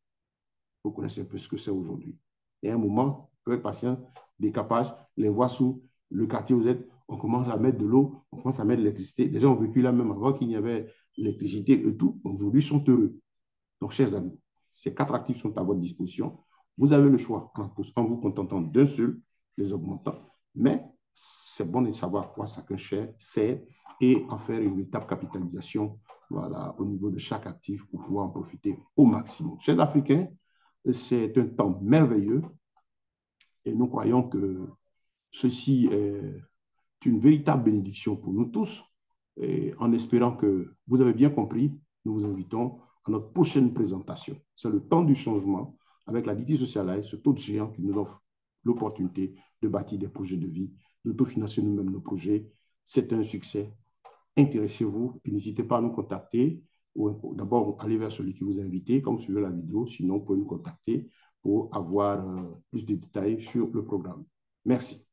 Vous connaissez un peu ce que c'est aujourd'hui. Et à un moment, avec patience, décapage, les voies sous le quartier où vous êtes, On commence à mettre de l'eau, on commence à mettre de l'électricité. Les gens ont vécu là même avant qu'il n'y avait l'électricité et tout. Aujourd'hui, ils sont heureux. Donc, chers amis, ces 4 actifs sont à votre disposition. Vous avez le choix en vous contentant d'un seul, les augmentant. Mais c'est bon de savoir quoi chacun sert et en faire une véritable capitalisation, voilà, au niveau de chaque actif pour pouvoir en profiter au maximum. Chers Africains, c'est un temps merveilleux et nous croyons que ceci est une véritable bénédiction pour nous tous. Et en espérant que vous avez bien compris, nous vous invitons à notre prochaine présentation. C'est le temps du changement avec la DT Socialize, ce taux de géant qui nous offre l'opportunité de bâtir des projets de vie, d'autofinancer nous-mêmes nos projets. C'est un succès. Intéressez-vous et n'hésitez pas à nous contacter. D'abord, allez vers celui qui vous a invité, comme suivez la vidéo. Sinon, vous pouvez nous contacter pour avoir plus de détails sur le programme. Merci.